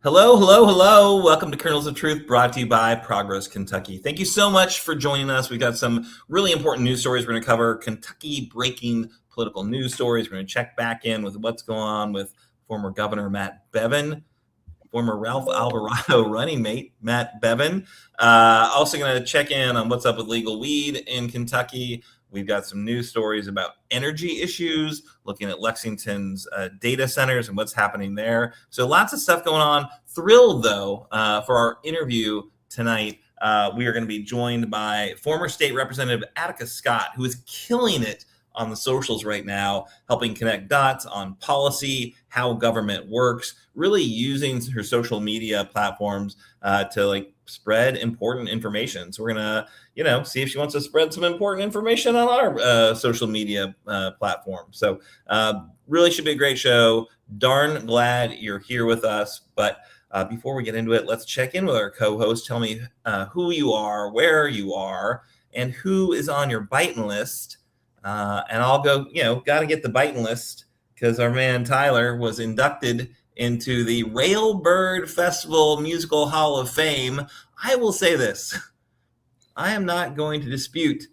Hello, hello, hello. Welcome to Kernels of Truth, brought to you by Progress Kentucky. Thank you so much for joining us. We've got some really important news stories we're going to cover. Kentucky breaking political news stories. We're going to check back in with what's going on with former Governor Matt Bevin, former Ralph Alvarado running mate Matt Bevin. Also going to check in on what's up with legal weed in Kentucky. We've got some news stories about energy issues, looking at Lexington's data centers and what's happening there. So lots of stuff going on. Thrilled, though, for our interview tonight. We are going to be joined by former state representative Attica Scott, who is killing it on the socials right now, helping connect dots on policy, how government works, really using her social media platforms to spread important information. So we're gonna, see if she wants to spread some important information on our social media platform. So really should be a great show. Darn glad you're here with us. But before we get into it, let's check in with our co-host. Tell me who you are, where you are, and who is on your BITIN list. And I'll go, got to get the BITIN list because our man Tyler was inducted into the Railbird Festival Musical Hall of Fame. I will say this. I am not going to dispute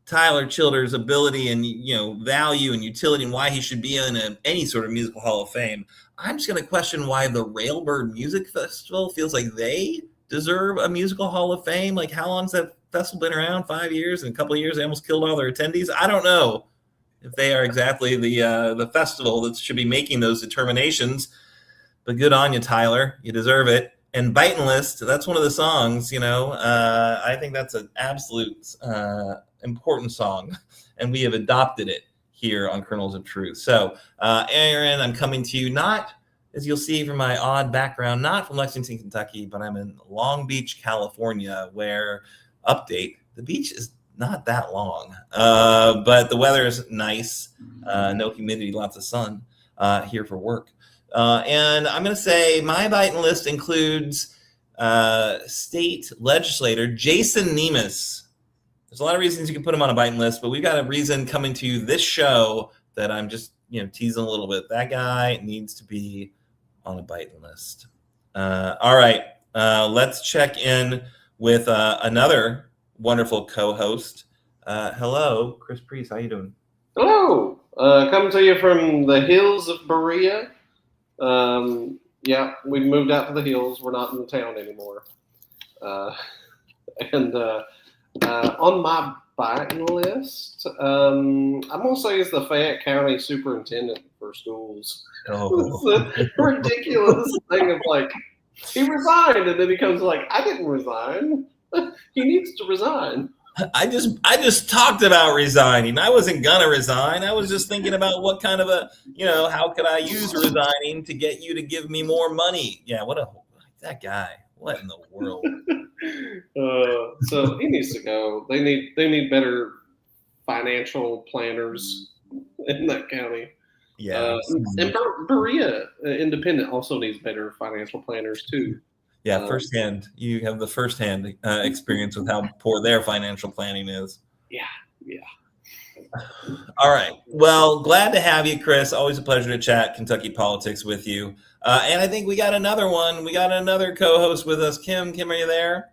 Tyler Childers' ability and, value and utility and why he should be in any sort of musical Hall of Fame. I'm just going to question why the Railbird Music Festival feels like they deserve a musical Hall of Fame. Like, how long's that festival been around? 5 years? In a couple of years, they almost killed all their attendees. I don't know if they are exactly the festival that should be making those determinations. But good on you, Tyler. You deserve it. And BITIN List, that's one of the songs, I think that's an absolute important song. And we have adopted it here on Kernels of Truth. So, Aaron, I'm coming to you not, as you'll see from my odd background, not from Lexington, Kentucky, but I'm in Long Beach, California, where, update, the beach is not that long. But the weather is nice. No humidity, lots of sun here for work. And I'm going to say my BITIN list includes state legislator Jason Nemes. There's a lot of reasons you can put him on a BITIN list, but we've got a reason coming to this show that I'm just teasing a little bit. That guy needs to be on a BITIN list. All right, let's check in with another wonderful co-host. Hello, Chris Priest. How you doing? Hello. Coming to you from the hills of Berea. Yeah, we've moved out to the hills. We're not in the town anymore. And on my BITIN list, I'm going to say it's the Fayette County Superintendent for Schools. Oh. It's a ridiculous thing of he resigned, and then he comes I didn't resign. He needs to resign. I just talked about resigning. I wasn't gonna resign. I was just thinking about what kind of how could I use resigning to get you to give me more money? Yeah, that guy. What in the world? So he needs to go. They need better financial planners in that county. Yeah. And Berea Independent also needs better financial planners too. Yeah, firsthand. You have the firsthand experience with how poor their financial planning is. Yeah. All right. Well, glad to have you, Chris. Always a pleasure to chat Kentucky politics with you. And I think we got another one. We got another co-host with us. Kim, are you there?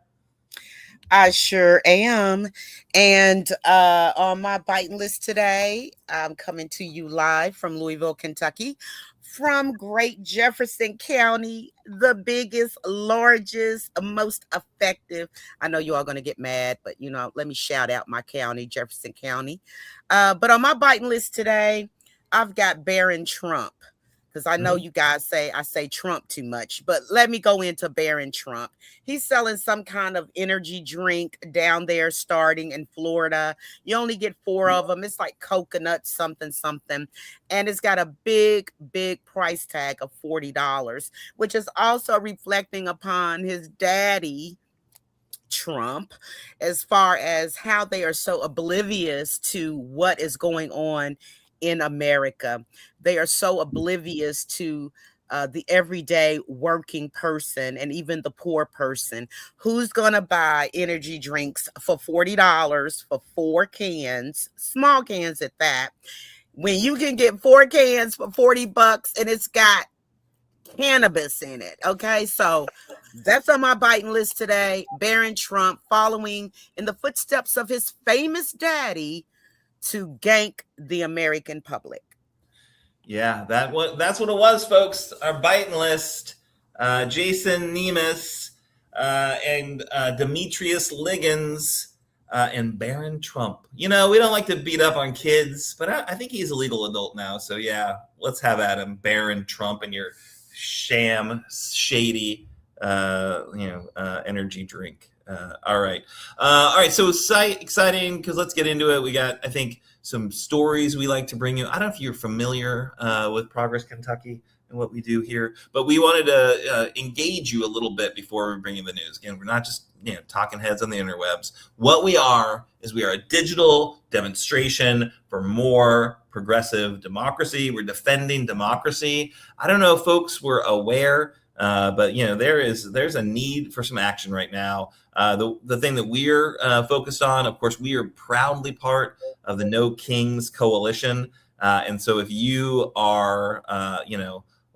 I sure am. And on my BITIN list today, I'm coming to you live from Louisville, Kentucky, from Great Jefferson County, the biggest, largest, most effective. I know you all going to get mad, but, let me shout out my county, Jefferson County. But on my BITIN list today, I've got Barron Trump. Because I know you guys say I say Trump too much, but let me go into Barron Trump. He's selling some kind of energy drink down there starting in Florida. You only get 4 of them. It's like coconut something. And it's got a big, big price tag of $40, which is also reflecting upon his daddy, Trump, as far as how they are so oblivious to what is going on in America. They are so oblivious to the everyday working person and even the poor person. Who's going to buy energy drinks for $40 for 4 cans, small cans at that, when you can get 4 cans for $40 and it's got cannabis in it. Okay, so that's on my biting list today. Barron Trump following in the footsteps of his famous daddy to gank the American public. Yeah, that's what it was, folks. Our biting list: Jason Nemes and Demetrius Liggins and Barron Trump. You know, we don't like to beat up on kids, but I think he's a legal adult now. So yeah, let's have at him, Barron Trump, and your sham, shady, energy drink. All right. So exciting, because let's get into it. We got, I think, some stories we like to bring you. I don't know if you're familiar with Progress Kentucky and what we do here, but we wanted to engage you a little bit before we bring you the news. Again, we're not just talking heads on the interwebs. What we are is we are a digital demonstration for more progressive democracy. We're defending democracy. I don't know if folks were aware, but there's a need for some action right now. The thing that we're focused on, of course, we are proudly part of the No Kings Coalition, and so if you are,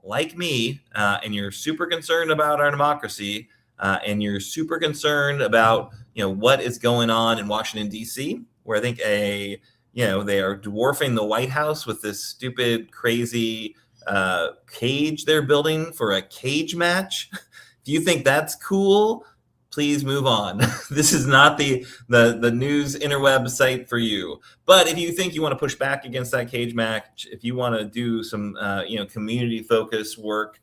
like me, and you're super concerned about our democracy, and you're super concerned about what is going on in Washington D.C., where I think they are dwarfing the White House with this stupid, crazy cage they're building for a cage match. If you think that's cool, please move on. This is not the news interweb site for you. But if you think you want to push back against that cage match, if you want to do some community focused work,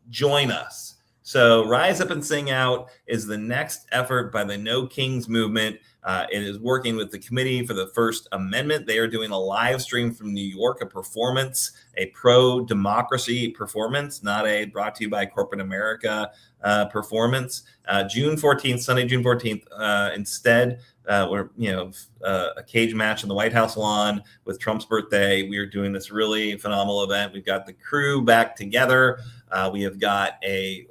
join us. So Rise Up and Sing Out is the next effort by the No Kings movement. It is working with the Committee for the First Amendment. They are doing a live stream from New York, a performance, a pro-democracy performance, not a brought to you by corporate America performance. June 14th, Sunday, June 14th, instead, we're, a cage match on the White House lawn with Trump's birthday. We are doing this really phenomenal event. We've got the crew back together. We have got the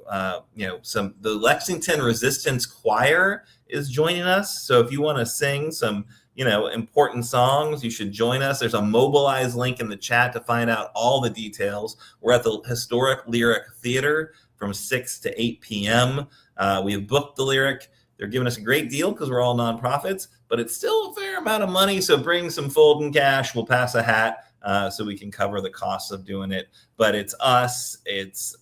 Lexington Resistance Choir is joining us. So if you want to sing some, important songs, you should join us. There's a Mobilize link in the chat to find out all the details. We're at the Historic Lyric Theater from 6 to 8 p.m. We have booked the Lyric. They're giving us a great deal because we're all nonprofits, but it's still a fair amount of money. So bring some folding cash. We'll pass a hat so we can cover the costs of doing it. But it's us. It's,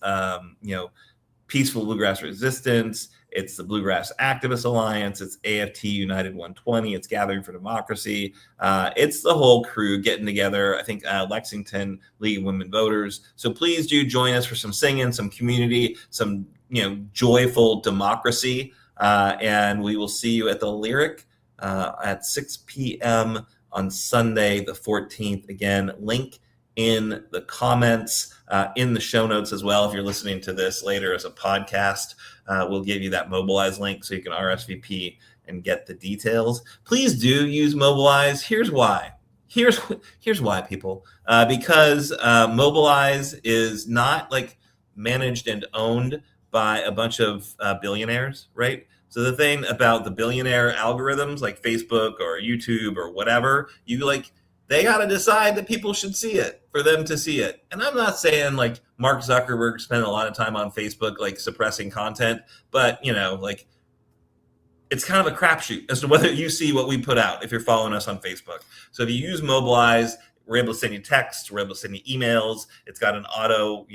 Peaceful Bluegrass Resistance. It's the Bluegrass Activist Alliance. It's AFT United 120. It's Gathering for Democracy. It's the whole crew getting together. I think Lexington League of Women Voters. So please do join us for some singing, some community, some joyful democracy. And we will see you at the Lyric at 6 p.m. on Sunday, the 14th. Again, link in the comments, in the show notes as well. If you're listening to this later as a podcast, we'll give you that Mobilize link so you can RSVP and get the details. Please do use Mobilize. Here's why. Here's why, people. Because Mobilize is not like managed and owned by a bunch of billionaires, right? So the thing about the billionaire algorithms like Facebook or YouTube or whatever, they got to decide that people should see it for them to see it. And I'm not saying like Mark Zuckerberg spent a lot of time on Facebook, like suppressing content, but it's kind of a crapshoot as to whether you see what we put out if you're following us on Facebook. So if you use Mobilize, we're able to send you texts, we're able to send you emails. It's got an auto,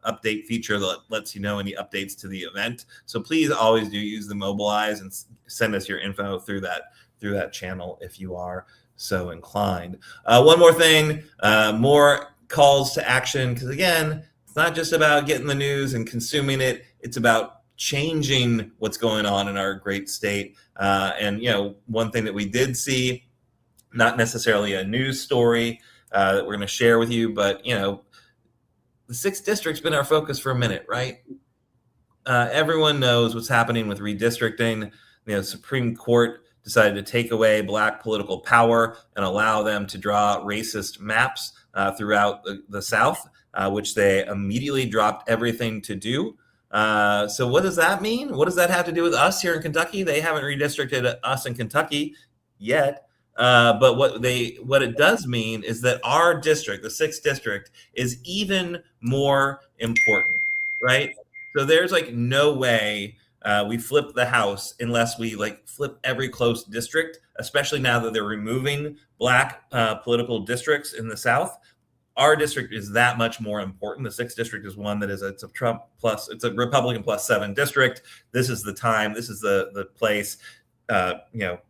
update feature that lets you know any updates to the event. So please always do use the Mobilize and send us your info through that channel if you are so inclined. One more thing, more calls to action, because again, it's not just about getting the news and consuming it. It's about changing what's going on in our great state. And one thing that we did see, not necessarily a news story that we're going to share with you, but the 6th district's been our focus for a minute, right? Everyone knows what's happening with redistricting. Supreme Court decided to take away Black political power and allow them to draw racist maps throughout the South, which they immediately dropped everything to do. So what does that mean? What does that have to do with us here in Kentucky? They haven't redistricted us in Kentucky yet. But what it does mean is that our district, the 6th district, is even more important, right? So there's like no way we flip the House unless we like flip every close district, especially now that they're removing black political districts in the South. Our district is that much more important. The 6th district is one that it's a Trump plus, it's a Republican plus 7 district. This is the time. This is the place. Governor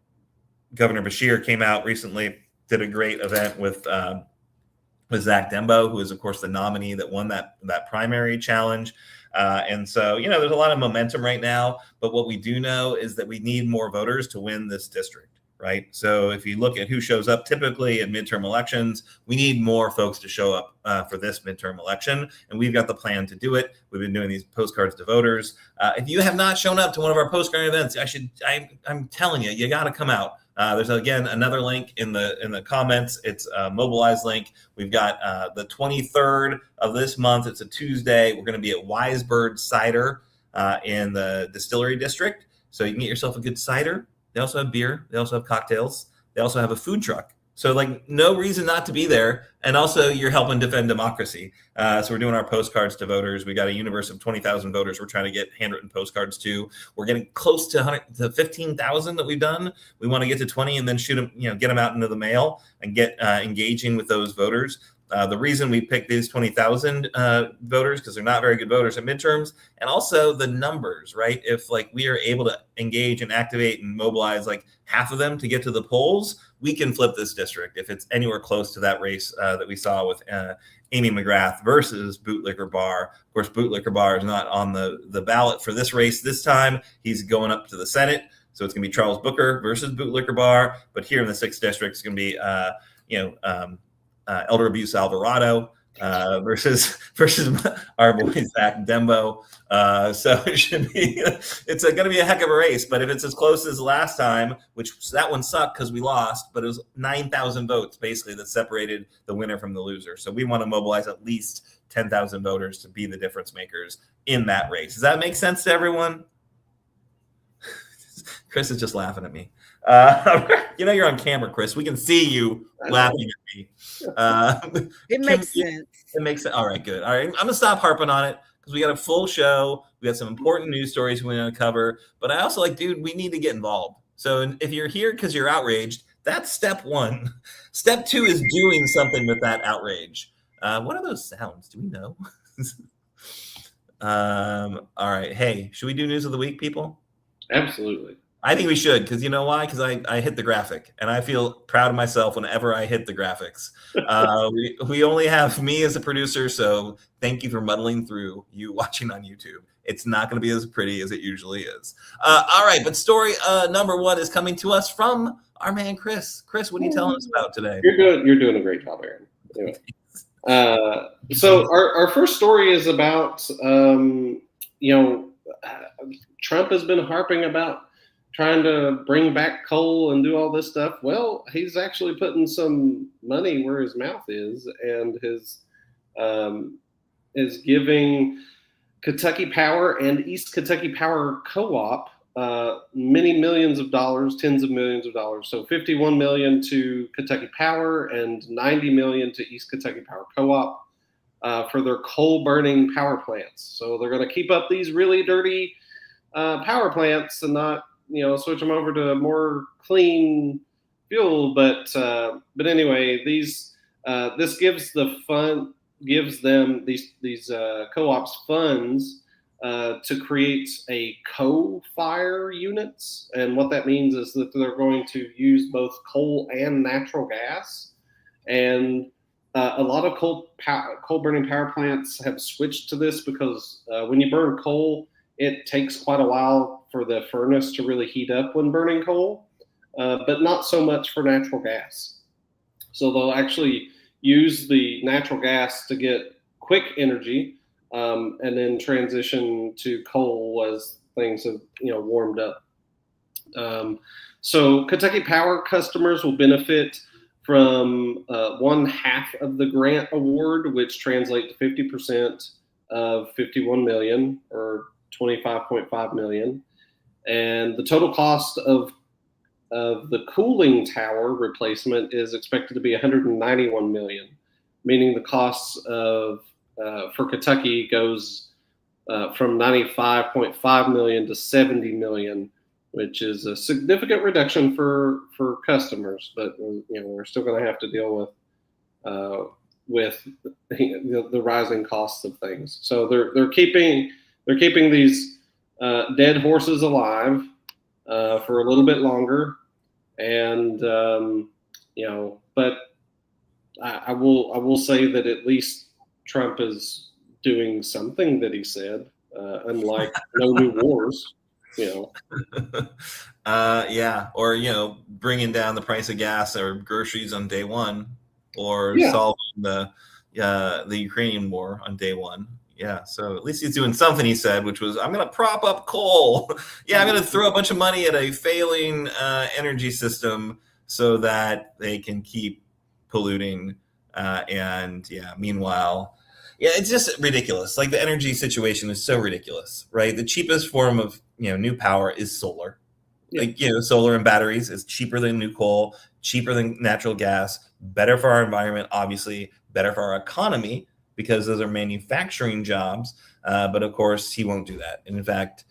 Beshear came out recently, did a great event with Zach Dembo, who is of course the nominee that won that primary challenge. And so, there's a lot of momentum right now. But what we do know is that we need more voters to win this district. Right. So if you look at who shows up typically in midterm elections, we need more folks to show up for this midterm election. And we've got the plan to do it. We've been doing these postcards to voters. If you have not shown up to one of our postcard events, I'm telling you, you got to come out. There's again another link in the comments. It's a mobilized link. We've got the 23rd of this month. It's a Tuesday. We're going to be at Wisebird Cider in the Distillery District. So you can get yourself a good cider. They also have beer. They also have cocktails. They also have a food truck. So like no reason not to be there. And also you're helping defend democracy. So we're doing our postcards to voters. We got a universe of 20,000 voters we're trying to get handwritten postcards to. We're getting close to 15,000 that we've done. We want to get to 20 and then shoot them, get them out into the mail and get engaging with those voters. The reason we picked these 20,000 voters, because they're not very good voters at midterms, and also the numbers, right? If like we are able to engage and activate and mobilize like half of them to get to the polls, we can flip this district if it's anywhere close to that race that we saw with Amy McGrath versus Bootlicker Barr. Of course, Bootlicker Barr is not on the ballot for this race this time. He's going up to the Senate. So it's going to be Charles Booker versus Bootlicker Barr. But here in the 6th district, it's going to be, Elder Abuse Alvarado versus our boy Zach Dembo. So it should be it's going to be a heck of a race. But if it's as close as last time, which that one sucked because we lost, but it was 9,000 votes basically that separated the winner from the loser. So we want to mobilize at least 10,000 voters to be the difference makers in that race. Does that make sense to everyone? Chris is just laughing at me. You're on camera, Chris. We can see you laughing at me. It makes sense. It makes sense. All right, good. All right, I'm going to stop harping on it because we got a full show. We got some important news stories we want to cover. But I also we need to get involved. So if you're here because you're outraged, that's step 1. Step 2 is doing something with that outrage. What are those sounds? Do we know? All right. Hey, should we do news of the week, people? Absolutely. I think we should, because you know why? Because I hit the graphic, and I feel proud of myself whenever I hit the graphics. We only have me as a producer, so thank you for muddling through you watching on YouTube. It's not going to be as pretty as it usually is. All right, but story number 1 is coming to us from our man Chris. Chris, what are you telling us about today? You're doing a great job, Aaron. Anyway. So our first story is about Trump has been harping about trying to bring back coal and do all this stuff. Well, he's actually putting some money where his mouth is, and is giving Kentucky Power and East Kentucky Power Co-op many millions of dollars, tens of millions of dollars. So $51 million to Kentucky Power and $90 million to East Kentucky Power Co-op for their coal burning power plants. So they're going to keep up these really dirty power plants and not switch them over to more clean fuel. But anyway, this gives them these co-ops funds to create a co-fire units. And what that means is that they're going to use both coal and natural gas. And a lot of coal burning power plants have switched to this because when you burn coal, it takes quite a while for the furnace to really heat up when burning coal, but not so much for natural gas. So they'll actually use the natural gas to get quick energy, and then transition to coal as things have warmed up. So Kentucky Power customers will benefit from 1/2 of the grant award, which translates to 50% of $51 million or $25.5 million. And the total cost of of the cooling tower replacement is expected to be 191 million, meaning the costs of for Kentucky goes from 95.5 million to 70 million, which is a significant reduction for customers. But we're still going to have to deal with the rising costs of things. So they're keeping these dead horses alive for a little bit longer, and but I will say that at least Trump is doing something that he said, unlike no new wars. Yeah, or bringing down the price of gas or groceries on day one, or solving the Ukrainian war on day one. Yeah, so at least he's doing something, he said, which was, I'm going to prop up coal. Yeah, I'm going to throw a bunch of money at a failing energy system so that they can keep polluting. Meanwhile, it's just ridiculous. Like, the energy situation is so ridiculous, right? The cheapest form of new power is solar. Like, solar and batteries is cheaper than new coal, cheaper than natural gas, better for our environment, obviously, better for our economy, because those are manufacturing jobs. But of course, he won't do that. And in fact,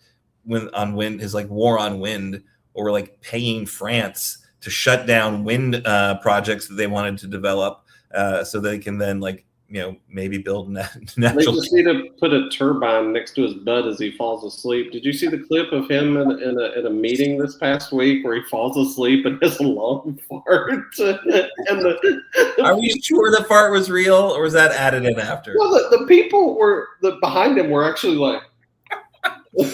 his war on wind, or like paying France to shut down wind projects that they wanted to develop, so they can then maybe build natural. They just need to put a turbine next to his butt as he falls asleep. Did you see the clip of him in a meeting this past week where he falls asleep and has a long fart? Are we sure the fart was real, or was that added in after? Well, the people behind him were actually like,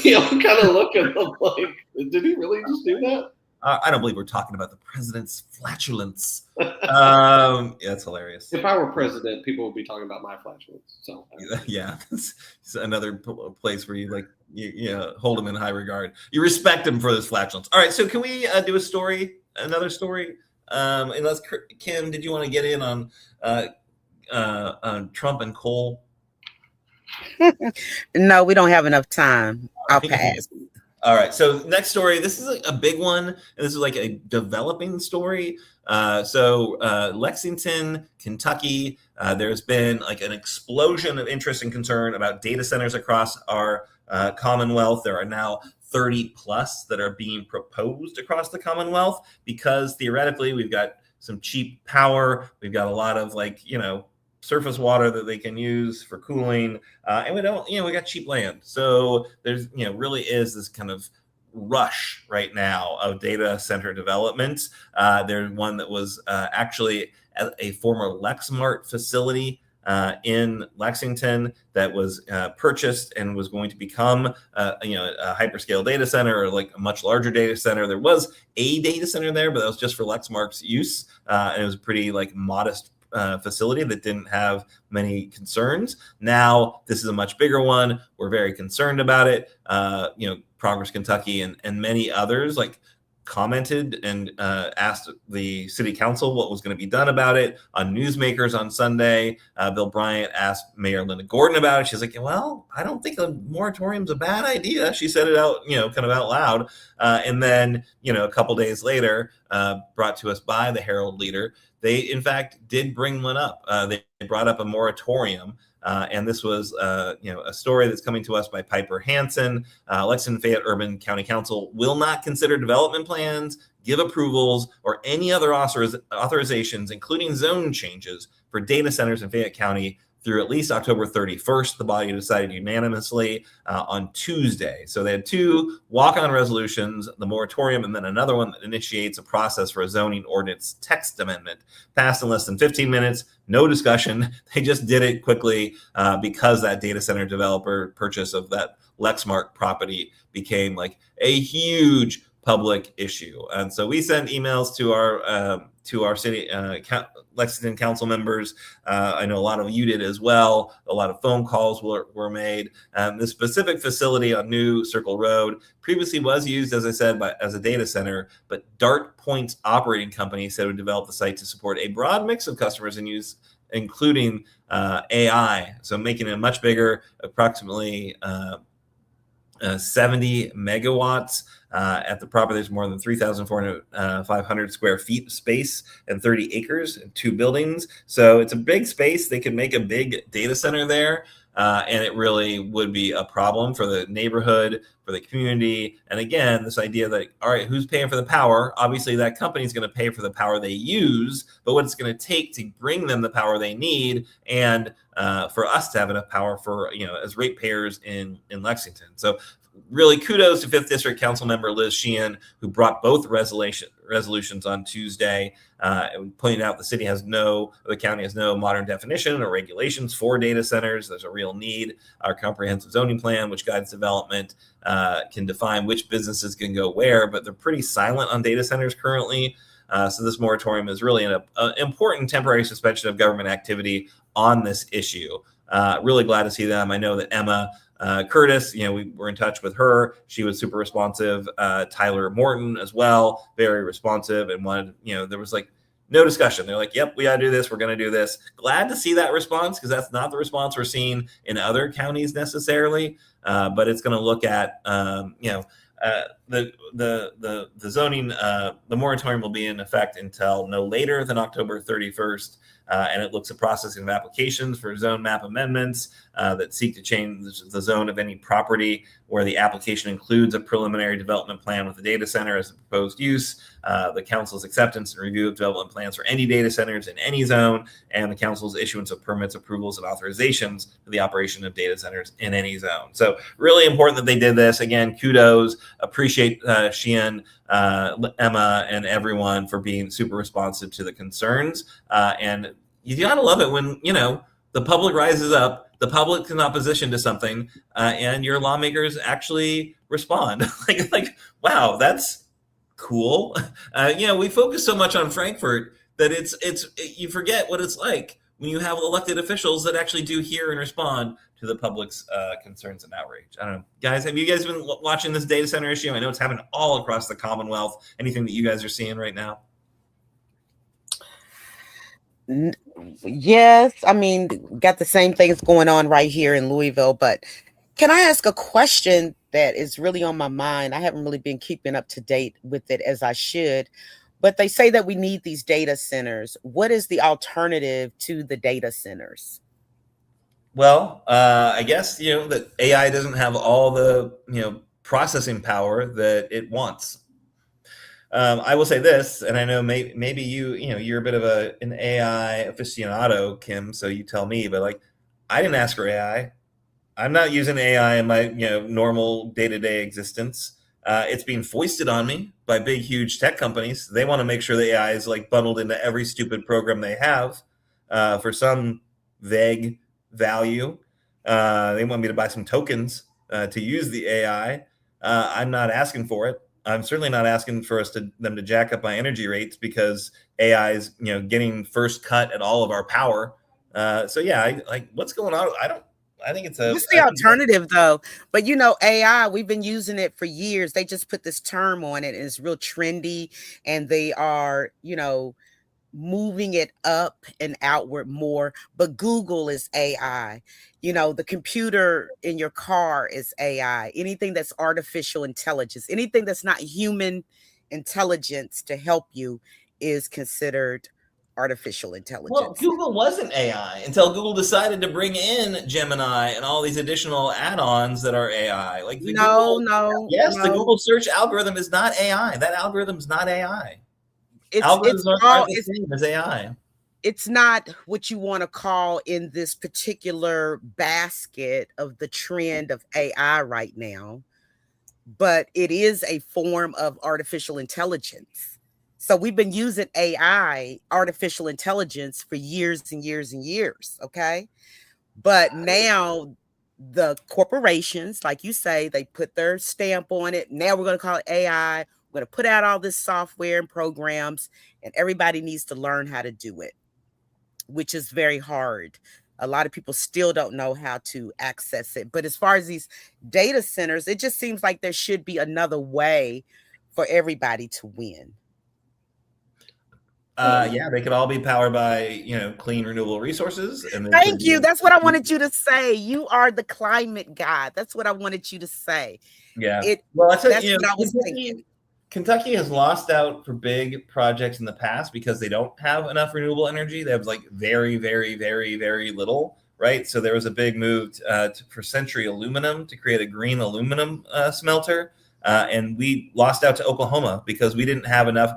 kind of looking at him like, did he really just do that? I don't believe we're talking about the president's flatulence. That's hilarious. If I were president, people would be talking about my flatulence. So yeah, it's another place where you hold him in high regard. You respect him for this flatulence. All right, so can we do another story? Unless Kim, did you want to get in on Trump and coal? No, we don't have enough time. I'll pass. All right. So next story. This is a big one, and this is like a developing story. Lexington, Kentucky. There's been like an explosion of interest and concern about data centers across our Commonwealth. There are now 30 plus that are being proposed across the Commonwealth, because theoretically we've got some cheap power. We've got a lot of surface water that they can use for cooling, and we got cheap land. So there's really is this kind of rush right now of data center development. There's one that was actually a former Lexmart facility in Lexington that was purchased and was going to become a hyperscale data center, or like a much larger data center. There was a data center there, but that was just for Lexmark's use, and it was pretty modest facility that didn't have many concerns. Now this is a much bigger one. We're very concerned about it. Progress Kentucky and many others commented and asked the city council what was going to be done about it on Newsmakers on Sunday. Bill Bryant asked Mayor Linda Gordon about it. She's like, well, I don't think a moratorium's a bad idea. She said it out, kind of out loud. And then, a couple days later, brought to us by the Herald Leader, they in fact did bring one up. They brought up a moratorium. And this was, a story that's coming to us by Piper Hansen. Lexington Fayette Urban County Council will not consider development plans, give approvals, or any other authorizations, including zone changes, for data centers in Fayette County through at least October 31st. The body decided unanimously on Tuesday. So they had two walk-on resolutions, the moratorium, and then another one that initiates a process for a zoning ordinance text amendment. Passed in less than 15 minutes, no discussion. They just did it quickly because that data center developer purchase of that Lexmark property became a huge public issue. And so we sent emails to our city Lexington council members. I know a lot of you did as well. A lot of phone calls were made. The specific facility on New Circle Road previously was used, as I said, as a data center, but Dart Point's operating company said it would develop the site to support a broad mix of customers in use, including AI. So making it much bigger, approximately 70 megawatts. At the property, there's more than 3,500 square feet of space and 30 acres and 2 buildings. So it's a big space. They could make a big data center there. And it really would be a problem for the neighborhood, for the community. And again, this idea that, all right, who's paying for the power? Obviously, that company is going to pay for the power they use, but what it's going to take to bring them the power they need, and for us to have enough power for, as ratepayers in Lexington. So really kudos to 5th District Council member Liz Sheehan, who brought both resolutions on Tuesday, and pointed out the county has no modern definition or regulations for data centers. There's a real need. Our comprehensive zoning plan, which guides development, can define which businesses can go where, but they're pretty silent on data centers currently. So this moratorium is really an important temporary suspension of government activity on this issue. Really glad to see them. I know that Emma Curtis, we were in touch with her. She was super responsive. Tyler Morton as well, very responsive, and wanted, there was like no discussion. They're like, yep, we got to do this. We're going to do this. Glad to see that response, because that's not the response we're seeing in other counties necessarily. But it's going to look at, the zoning, the moratorium will be in effect until no later than October 31st. And it looks at processing of applications for zone map amendments that seek to change the zone of any property where the application includes a preliminary development plan with the data center as a proposed use, the council's acceptance and review of development plans for any data centers in any zone, and the council's issuance of permits, approvals, and authorizations for the operation of data centers in any zone. So really important that they did this. Again, kudos, appreciate Sheehan, Emma, and everyone for being super responsive to the concerns. And you gotta love it when, the public rises up, the public's in opposition to something, and your lawmakers actually respond. like, wow, that's cool. We focus so much on Frankfurt that it's you forget what it's like when you have elected officials that actually do hear and respond to the public's concerns and outrage. I don't know, guys, have you guys been watching this data center issue? I know it's happening all across the Commonwealth. Anything that you guys are seeing right now? Yes, I mean, got the same things going on right here in Louisville, but can I ask a question that is really on my mind? I haven't really been keeping up to date with it as I should, but they say that we need these data centers. What is the alternative to the data centers? Well, I guess, that AI doesn't have all the, processing power that it wants. I will say this, and I know maybe you're a bit of an AI aficionado, Kim, so you tell me, but like, I didn't ask for AI. I'm not using AI in my normal day-to-day existence. It's being foisted on me by big, huge tech companies. They want to make sure the AI is like bundled into every stupid program they have for some vague value. They want me to buy some tokens to use the AI. I'm not asking for it. I'm certainly not asking for them to jack up my energy rates because AI is, getting first cut at all of our power. So yeah, what's going on? I think it's the alternative though. But AI, we've been using it for years. They just put this term on it and it's real trendy, and they are, moving it up and outward more. But Google is AI. The computer in your car is AI. Anything that's artificial intelligence, anything that's not human intelligence to help you is considered artificial intelligence. Well, Google wasn't AI until Google decided to bring in Gemini and all these additional add-ons that are AI. Like the Google search algorithm is not AI. That algorithm is not AI. Algorithms aren't the same as AI. It's not what you want to call in this particular basket of the trend of AI right now, but it is a form of artificial intelligence. So we've been using AI, artificial intelligence, for years and years and years, okay? But now the corporations, like you say, they put their stamp on it. Now we're going to call it AI. We're going to put out all this software and programs, and everybody needs to learn how to do it, which is very hard. A lot of people still don't know how to access it. But as far as these data centers, it just seems like there should be another way for everybody to win. Yeah, they could all be powered by, clean renewable resources. And Thank you. That's what I wanted you to say. You are the climate guy. That's what I wanted you to say. Yeah. Well, I said, that's what I was thinking. Kentucky has lost out for big projects in the past because they don't have enough renewable energy. They have like very, very, very, very little, right? So there was a big move for Century Aluminum to create a green aluminum smelter. And we lost out to Oklahoma because we didn't have enough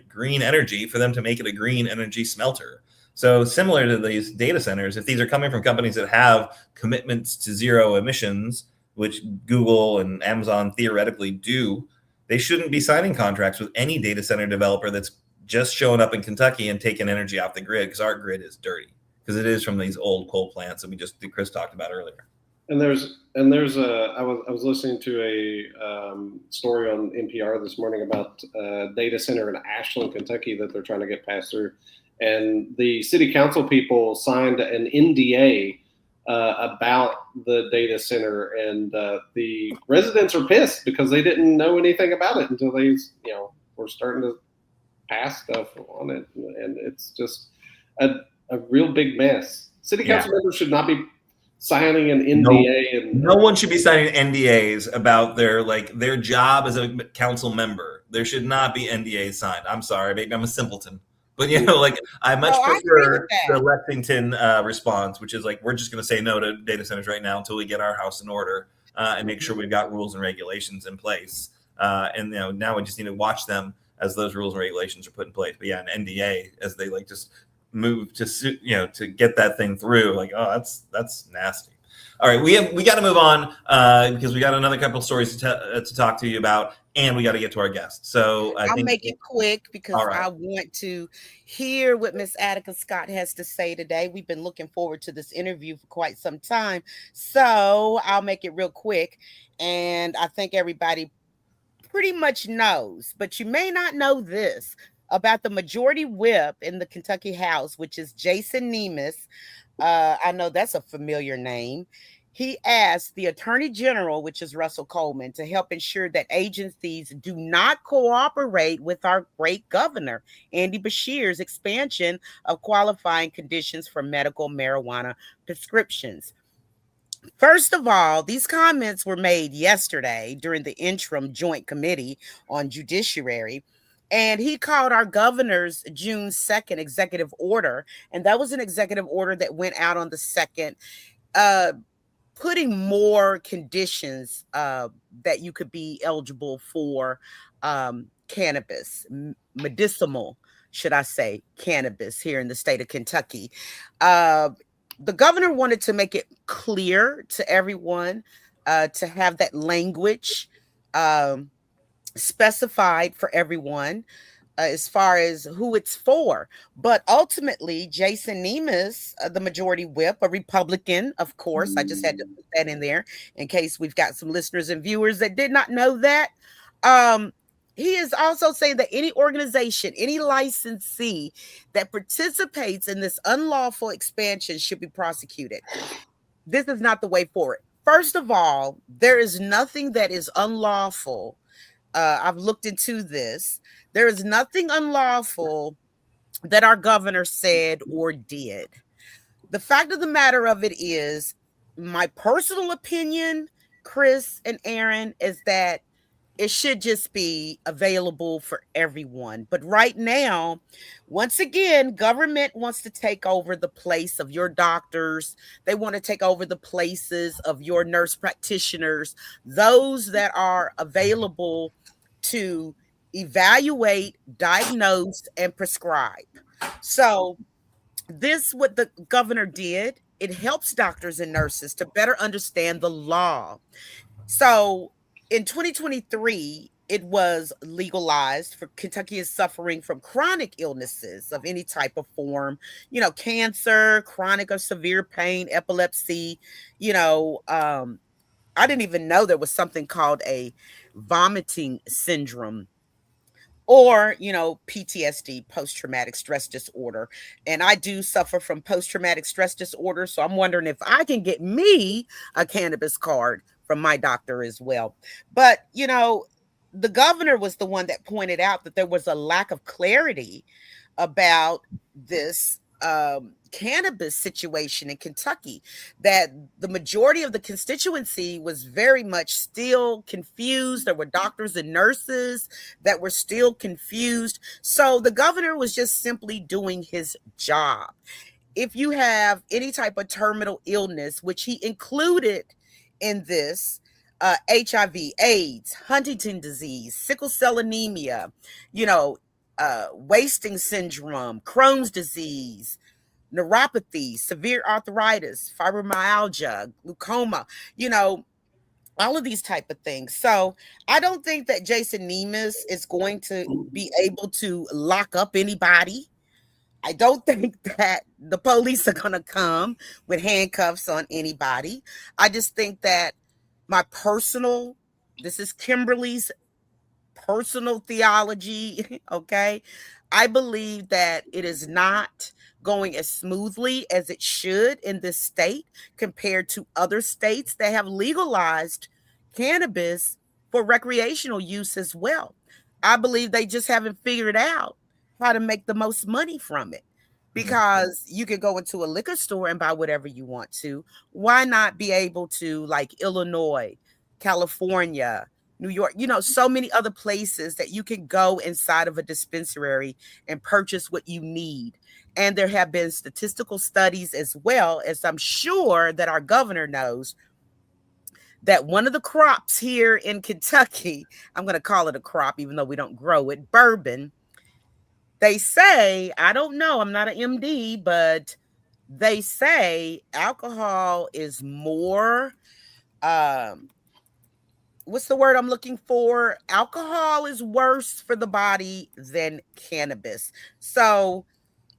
green energy for them to make it a green energy smelter. So similar to these data centers, if these are coming from companies that have commitments to zero emissions, which Google and Amazon theoretically do, they shouldn't be signing contracts with any data center developer that's just showing up in Kentucky and taking energy off the grid, because our grid is dirty, because it is from these old coal plants that Chris talked about earlier. And I was listening to a story on NPR this morning about a data center in Ashland, Kentucky that they're trying to get passed through, and the city council people signed an NDA about the data center, and the residents are pissed because they didn't know anything about it until they, were starting to pass stuff on it, and it's just a real big mess. City council members should not be signing an NDA. No one should be signing NDAs about their job as a council member. There should not be NDAs signed. I'm sorry, maybe I'm a simpleton. But, I much prefer the Lexington response, which is we're just going to say no to data centers right now until we get our house in order and make sure we've got rules and regulations in place. And, now we just need to watch them as those rules and regulations are put in place. But, yeah, an NDA as they just move to, to get that thing through. That's nasty. All right, we got to move on because we got another couple of stories to talk to you about, and we got to get to our guest. So I'll make it quick because I want to hear what Miss Attica Scott has to say today. We've been looking forward to this interview for quite some time, so I'll make it real quick. And I think everybody pretty much knows, but you may not know this about the majority whip in the Kentucky House, which is Jason Nemes. I know that's a familiar name. He asked the Attorney General, which is Russell Coleman, to help ensure that agencies do not cooperate with our great governor, Andy Beshear's expansion of qualifying conditions for medical marijuana prescriptions. First of all, these comments were made yesterday during the interim joint committee on judiciary. And he called our governor's June 2nd executive order. And that was an executive order that went out on the 2nd, putting more conditions that you could be eligible for cannabis, medicinal, should I say, cannabis here in the state of Kentucky. The governor wanted to make it clear to everyone to have that language specified for everyone as far as who it's for. But ultimately, Jason Nemes, the majority whip, a Republican, of course, I just had to put that in there in case we've got some listeners and viewers that did not know that. He is also saying that any organization, any licensee that participates in this unlawful expansion should be prosecuted. This is not the way forward. First of all, there is nothing that is unlawful. I've looked into this. There is nothing unlawful that our governor said or did. The fact of the matter of it is, my personal opinion, Chris and Aaron, is that it should just be available for everyone. But right now, once again, government wants to take over the place of your doctors. They want to take over the places of your nurse practitioners, those that are available to evaluate, diagnose, and prescribe. So this, what the governor did, it helps doctors and nurses to better understand the law. So in 2023, it was legalized for Kentucky is suffering from chronic illnesses of any type of form, cancer, chronic or severe pain, epilepsy, I didn't even know there was something called a vomiting syndrome or, PTSD, post-traumatic stress disorder. And I do suffer from post-traumatic stress disorder. So I'm wondering if I can get me a cannabis card from my doctor as well. But, the governor was the one that pointed out that there was a lack of clarity about this cannabis situation in Kentucky, that the majority of the constituency was very much still confused. There were doctors and nurses that were still confused. So the governor was just simply doing his job. If you have any type of terminal illness, which he included in this, HIV, AIDS, Huntington disease, sickle cell anemia, wasting syndrome, Crohn's disease, neuropathy, severe arthritis, fibromyalgia, glaucoma, all of these type of things. So I don't think that Jason Nemes is going to be able to lock up anybody. I don't think that the police are going to come with handcuffs on anybody. I just think that this is Kimberly's personal theology, okay? I believe that it is not going as smoothly as it should in this state compared to other states that have legalized cannabis for recreational use as well. I believe they just haven't figured out how to make the most money from it, because you can go into a liquor store and buy whatever you want to. Why not be able to, like Illinois, California, New York, so many other places that you can go inside of a dispensary and purchase what you need. And there have been statistical studies as well, as I'm sure that our governor knows, that one of the crops here in Kentucky, I'm going to call it a crop, even though we don't grow it, bourbon, they say, I don't know, I'm not an MD, but they say alcohol is more, what's the word I'm looking for? Alcohol is worse for the body than cannabis. So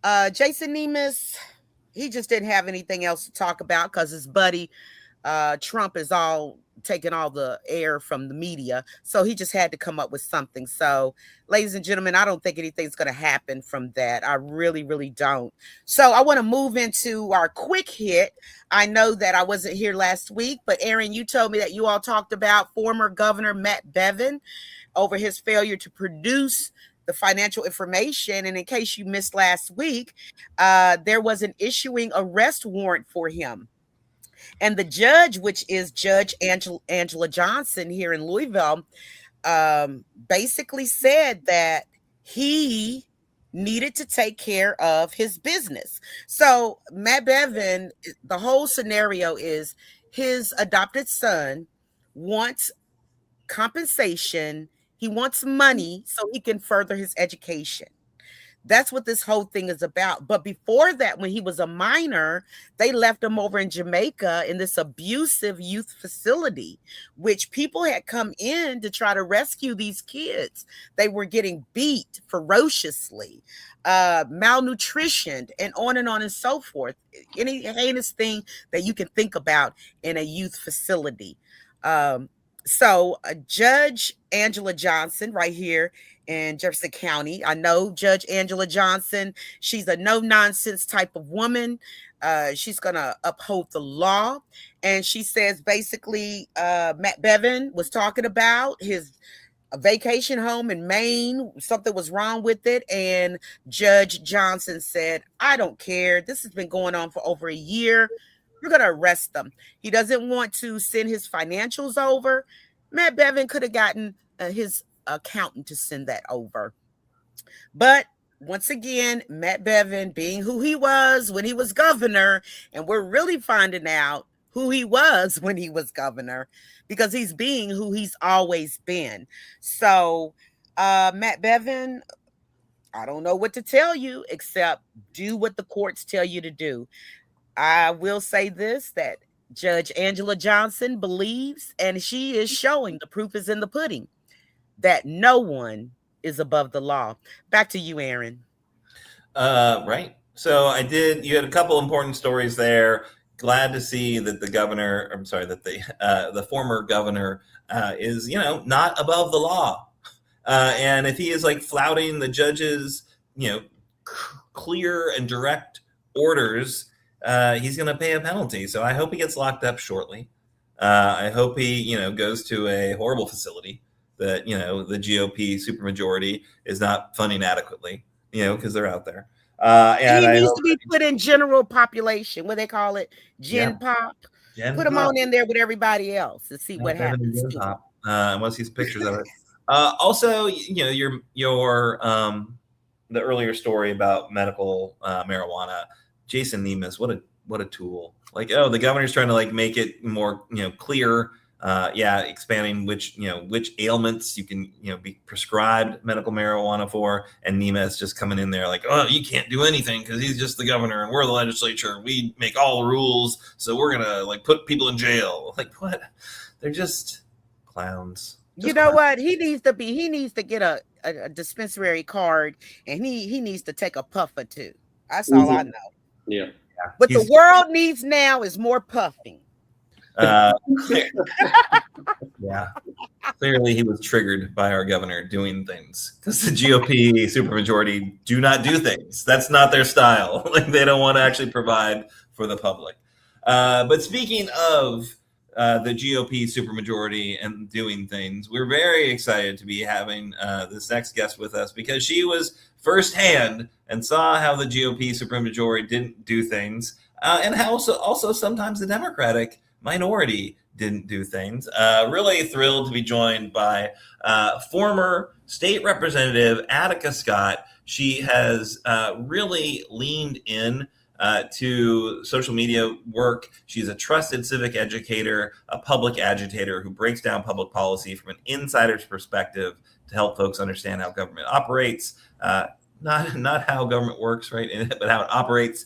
Jason Nemes, he just didn't have anything else to talk about because his buddy Trump is all taking all the air from the media. So he just had to come up with something. So, ladies and gentlemen, I don't think anything's going to happen from that. I really, really don't. So I want to move into our quick hit. I know that I wasn't here last week, but Aaron, you told me that you all talked about former Governor Matt Bevin over his failure to produce the financial information. And in case you missed last week, there was an issuing arrest warrant for him. And the judge, which is Judge Angela Johnson here in Louisville, basically said that he needed to take care of his business. So Matt Bevin, the whole scenario is his adopted son wants compensation. He wants money so he can further his education. That's what this whole thing is about. But before that, when he was a minor, they left him over in Jamaica in this abusive youth facility, which people had come in to try to rescue these kids. They were getting beat ferociously, malnutritioned, and on and so forth. Any heinous thing that you can think about in a youth facility. So Judge Angela Johnson right here in Jefferson County. I know Judge Angela Johnson. She's a no-nonsense type of woman. She's going to uphold the law. And she says basically Matt Bevin was talking about his vacation home in Maine. Something was wrong with it. And Judge Johnson said, I don't care. This has been going on for over a year. You're going to arrest them. He doesn't want to send his financials over. Matt Bevin could have gotten his accountant to send that over. But once again, Matt Bevin being who he was when he was governor, and we're really finding out who he was when he was governor, because he's being who he's always been. So Matt Bevin, I don't know what to tell you except do what the courts tell you to do. I will say this, that Judge Angela Johnson believes, and she is showing, the proof is in the pudding, that no one is above the law. Back to you, Aaron. Right. So you had a couple important stories there. Glad to see that the former governor is, not above the law. And if he is like flouting the judge's, clear and direct orders, he's going to pay a penalty. So I hope he gets locked up shortly. I hope he, goes to a horrible facility that, the GOP supermajority is not funding adequately. because they're out there. And he I needs hope to be put in general population. What they call it, Gen Pop. Put him on in there with everybody else to see what happens. I want to see some pictures of it. Also, your the earlier story about medical marijuana, Jason Nemes, what a tool. Like, oh, the governor's trying to like make it more clear. Expanding which ailments you can be prescribed medical marijuana for, and Nemes just coming in there like, oh, you can't do anything because he's just the governor and we're the legislature. We make all the rules, so we're gonna like put people in jail. Like, what? They're just clowns. You know what? He needs to get a dispensary card, and he needs to take a puff or two. That's all I know. Yeah. What the world needs now is more puffing. Clearly he was triggered by our governor doing things, because the GOP supermajority do not do things. That's not their style. Like, they don't want to actually provide for the public. But speaking of the GOP supermajority and doing things, we're very excited to be having this next guest with us, because she was firsthand and saw how the GOP supermajority didn't do things, and how also sometimes the Democratic minority didn't do things. Really thrilled to be joined by former state representative Attica Scott. She has really leaned in to social media work. She's a trusted civic educator, a public agitator who breaks down public policy from an insider's perspective to help folks understand how government operates. Not how government works, right? But how it operates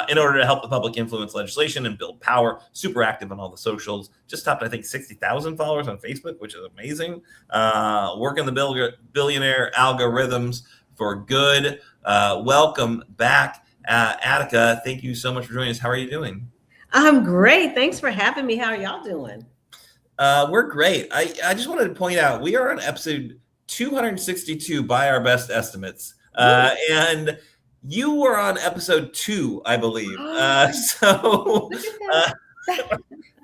in order to help the public influence legislation and build power. Super active on all the socials. Just topped, I think, 60,000 followers on Facebook, which is amazing. Working the billionaire algorithms for good. Welcome back, Attica. Thank you so much for joining us. How are you doing? I'm great. Thanks for having me. How are y'all doing? We're great. I just wanted to point out, we are on episode 262 by our best estimates. And you were on episode 2, I believe. So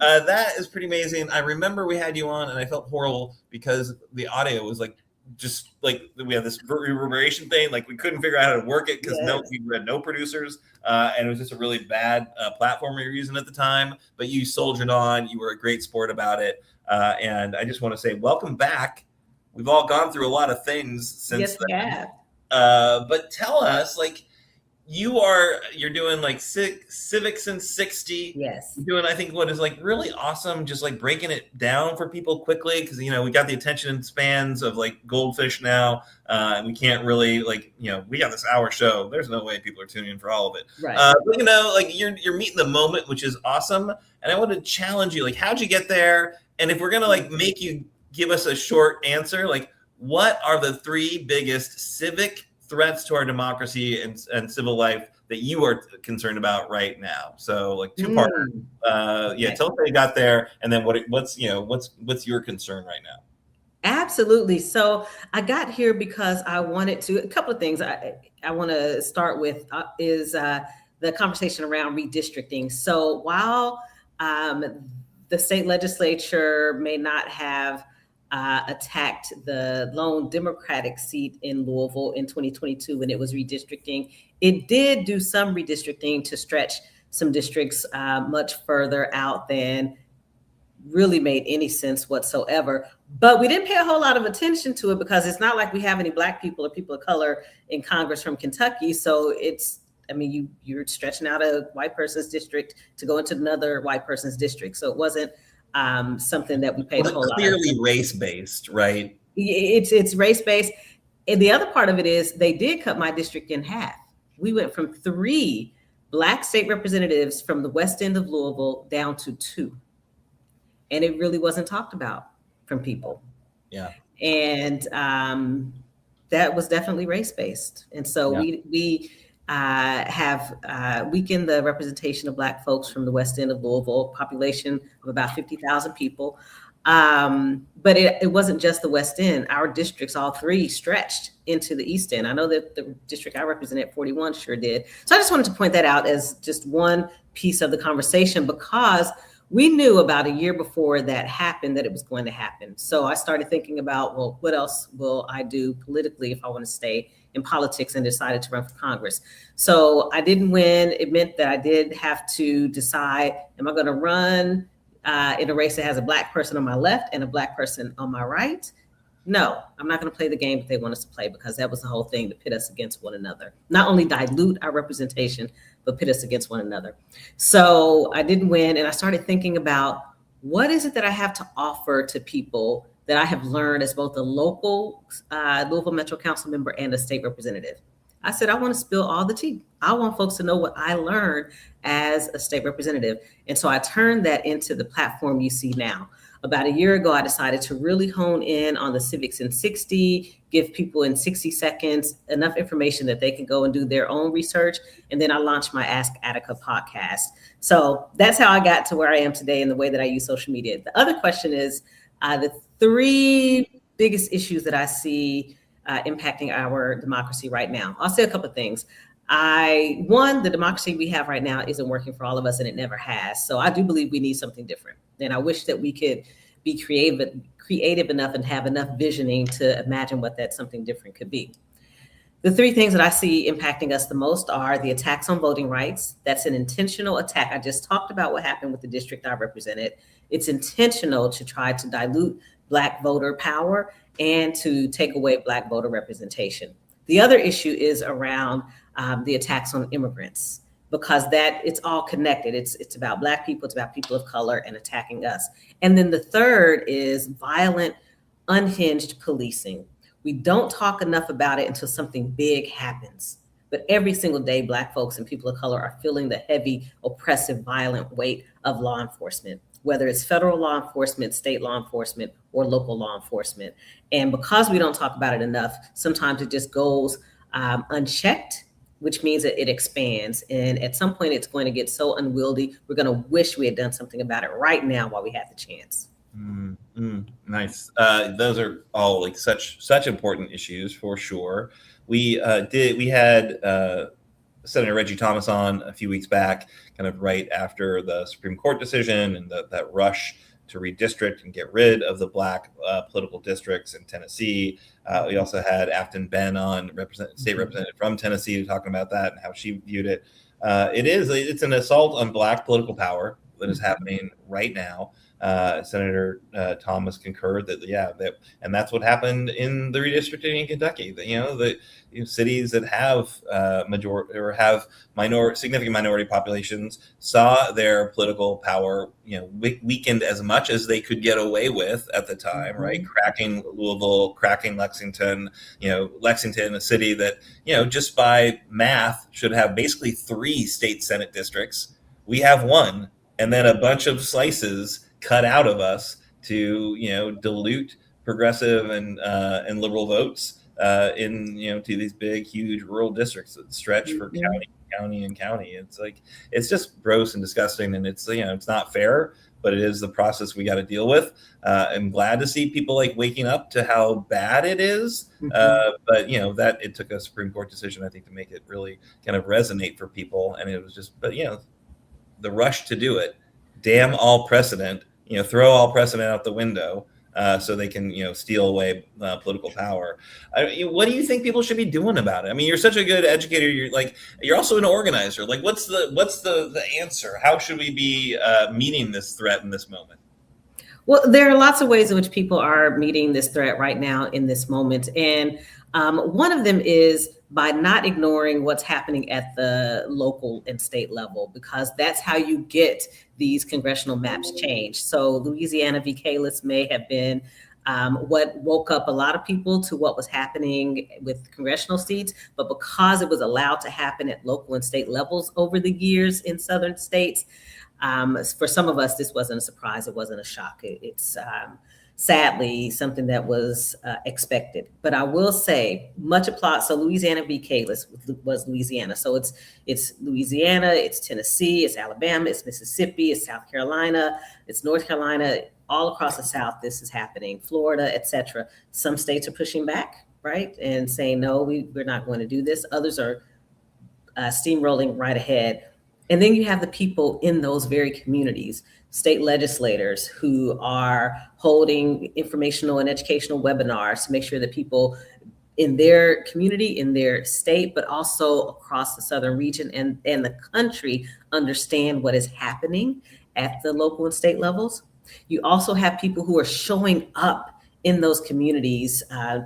that is pretty amazing. I remember we had you on and I felt horrible because the audio was like, just like we had this reverberation thing. Like, we couldn't figure out how to work it because we had no producers. And it was just a really bad platform we were using at the time. But you soldiered on. You were a great sport about it. And I just want to say, welcome back. We've all gone through a lot of things since then. Yes, we have. But tell us, like, you're doing like Civics in 60. Yes. You're doing, I think, what is like really awesome, just like breaking it down for people quickly, because we got the attention spans of like goldfish now, and we can't really we got this hour show. There's no way people are tuning in for all of it. Right. But like you're meeting the moment, which is awesome. And I want to challenge you, like, how'd you get there? And if we're gonna like make you give us a short answer, like, what are the 3 biggest civic threats to our democracy and civil life that you are concerned about right now? So, like, 2 parts. Tell us how you got there, and then what's your concern right now? Absolutely. So I got here because I wanted to. A couple of things I want to start with is the conversation around redistricting. So while the state legislature may not have attacked the lone Democratic seat in Louisville in 2022 when it was redistricting, it did do some redistricting to stretch some districts much further out than really made any sense whatsoever. But we didn't pay a whole lot of attention to it because it's not like we have any Black people or people of color in Congress from Kentucky. So you're stretching out a white person's district to go into another white person's district. So it wasn't something that we paid a whole lot. Clearly race-based, right? It's race-based. And the other part of it is they did cut my district in half. We went from 3 Black state representatives from the west end of Louisville down to 2. And it really wasn't talked about from people. Yeah. And that was definitely race-based. And so we have weakened the representation of Black folks from the west end of Louisville, population of about 50,000 people. But it wasn't just the west end. Our districts, all 3, stretched into the east end. I know that the district I represented, 41, sure did. So I just wanted to point that out as just one piece of the conversation, because we knew about a year before that happened that it was going to happen. So I started thinking about, well, what else will I do politically if I want to stay in politics and decided to run for Congress. So I didn't win. It meant that I did have to decide, am I going to run in a race that has a Black person on my left and a Black person on my right? No, I'm not going to play the game that they want us to play, because that was the whole thing, to pit us against one another. Not only dilute our representation, but pit us against one another. So I didn't win, and I started thinking about, what is it that I have to offer to people that I have learned as both a local Louisville Metro Council member and a state representative? I said, I want to spill all the tea. I want folks to know what I learned as a state representative. And so I turned that into the platform you see now. About a year ago, I decided to really hone in on the Civics in 60, give people in 60 seconds enough information that they can go and do their own research. And then I launched my Ask Attica podcast. So that's how I got to where I am today in the way that I use social media. The other question is the three biggest issues that I see impacting our democracy right now. I'll say a couple of things. One, the democracy we have right now isn't working for all of us, and it never has. So I do believe we need something different. And I wish that we could be creative enough and have enough visioning to imagine what that something different could be. The three things that I see impacting us the most are the attacks on voting rights. That's an intentional attack. I just talked about what happened with the district I represented. It's intentional to try to dilute Black voter power and to take away Black voter representation. The other issue is around the attacks on immigrants, because that it's all connected. It's about Black people, it's about people of color, and attacking us. And then the third is violent, unhinged policing. We don't talk enough about it until something big happens. But every single day, Black folks and people of color are feeling the heavy, oppressive, violent weight of law enforcement, whether it's federal law enforcement, state law enforcement, or local law enforcement. And because we don't talk about it enough, sometimes it just goes unchecked, which means that it expands. And at some point, it's going to get so unwieldy, we're going to wish we had done something about it right now while we had the chance. Nice. Those are all like such important issues for sure. We had Senator Reggie Thomas on a few weeks back, kind of right after the Supreme Court decision and that rush to redistrict and get rid of the Black political districts in Tennessee. We also had Afton Ben on, state representative from Tennessee, talking about that and how she viewed it. It's an assault on Black political power that is happening right now. Senator Thomas concurred that and that's what happened in the redistricting in Kentucky. The cities that have majority or have significant minority populations saw their political power weakened as much as they could get away with at the time, right? Cracking Louisville, cracking Lexington. Lexington, a city that just by math should have basically 3 state Senate districts. We have 1, and then a bunch of slices cut out of us to dilute progressive and liberal votes to these big, huge rural districts that stretch for county and county. It's just gross and disgusting, and it's not fair, but it is the process we got to deal with. I'm glad to see people waking up to how bad it is, but that it took a Supreme Court decision, I think, to make it really kind of resonate for people, and it was just, but the rush to do it. Damn all precedent, throw all precedent out the window so they can, steal away political power. What do you think people should be doing about it? I mean, you're such a good educator. You're also an organizer. What's the answer? How should we be meeting this threat in this moment? Well, there are lots of ways in which people are meeting this threat right now in this moment. And one of them is by not ignoring what's happening at the local and state level, because that's how you get these congressional maps changed. So Louisiana v. Kalis may have been what woke up a lot of people to what was happening with congressional seats, but because it was allowed to happen at local and state levels over the years in southern states, for some of us, this wasn't a surprise. It wasn't a shock. It's sadly something that was expected. But I will say, much applause. So Louisiana v. Kalis was Louisiana. So it's Louisiana, it's Tennessee, it's Alabama, it's Mississippi, it's South Carolina, it's North Carolina. All across the South, this is happening. Florida, etc. Some states are pushing back, right, and saying, no, we're not going to do this. Others are steamrolling right ahead. And then you have the people in those very communities, state legislators who are holding informational and educational webinars to make sure that people in their community, in their state, but also across the southern region and the country understand what is happening at the local and state levels. You also have people who are showing up in those communities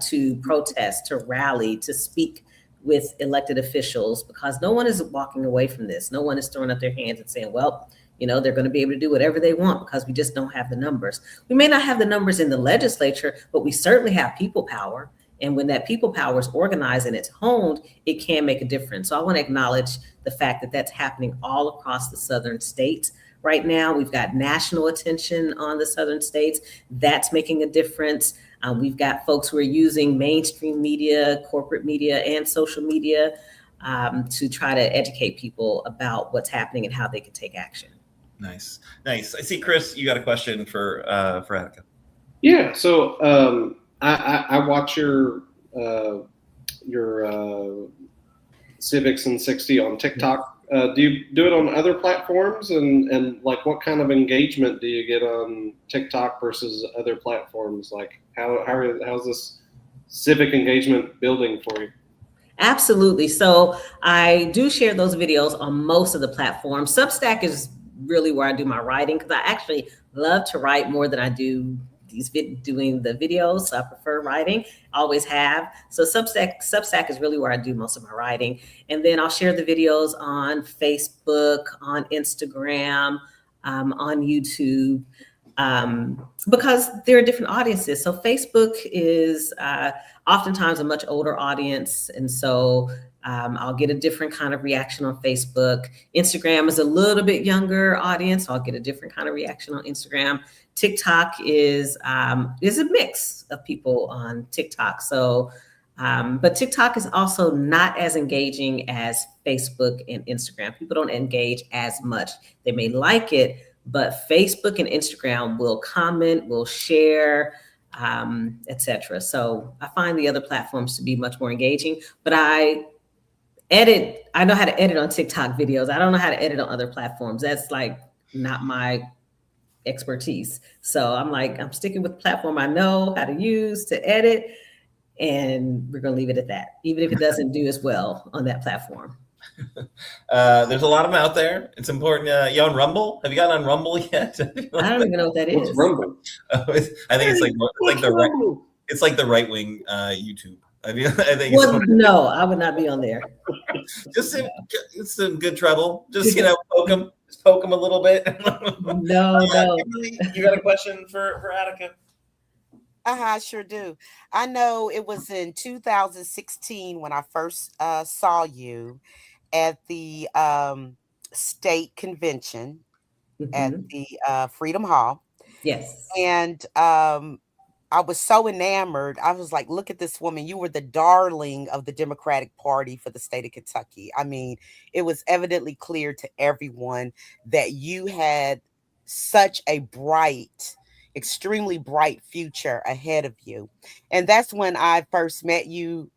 to protest, to rally, to speak with elected officials, because no one is walking away from this. No one is throwing up their hands and saying, well, they're going to be able to do whatever they want because we just don't have the numbers. We may not have the numbers in the legislature, but we certainly have people power. And when that people power is organized and it's honed, it can make a difference. So I want to acknowledge the fact that that's happening all across the southern states. Right now, we've got national attention on the southern states. That's making a difference. We've got folks who are using mainstream media, corporate media, and social media to try to educate people about what's happening and how they can take action. Nice. I see, Chris, you got a question for Attica. Yeah. So I watch your Civics in 60 on TikTok. Do you do it on other platforms, and like what kind of engagement do you get on TikTok versus other platforms? Like how's this civic engagement building for you? Absolutely. So I do share those videos on most of the platforms. Substack is really where I do my writing, because I actually love to write more than I do doing the videos. So I prefer writing, always have. So Substack is really where I do most of my writing. And then I'll share the videos on Facebook, on Instagram, on YouTube, because there are different audiences. So Facebook is oftentimes a much older audience. And so I'll get a different kind of reaction on Facebook. Instagram is a little bit younger audience, so I'll get a different kind of reaction on Instagram. TikTok is a mix of people on TikTok. So, but TikTok is also not as engaging as Facebook and Instagram. People don't engage as much. They may like it, but Facebook and Instagram will comment, will share, etc. So I find the other platforms to be much more engaging, but I know how to edit on TikTok videos. I don't know how to edit on other platforms. That's like not my expertise. So I'm sticking with the platform I know how to use to edit, and we're going to leave it at that, even if it doesn't do as well on that platform. There's a lot of them out there. It's important. You on Rumble? Have you gotten on Rumble yet? I don't even know what that is. What's Rumble? I think it's like the right wing YouTube. I think. Well, no, I would not be on there. Just it's in good trouble. Just poke them a little bit. No. Kimberly, you got a question for Attica? I sure do. I know it was in 2016 when I first saw you at the state convention at the Freedom Hall. Yes. And I was so enamored. I was like, look at this woman. You were the darling of the Democratic Party for the state of Kentucky. I mean, it was evidently clear to everyone that you had such a bright, extremely bright future ahead of you. And that's when I first met you,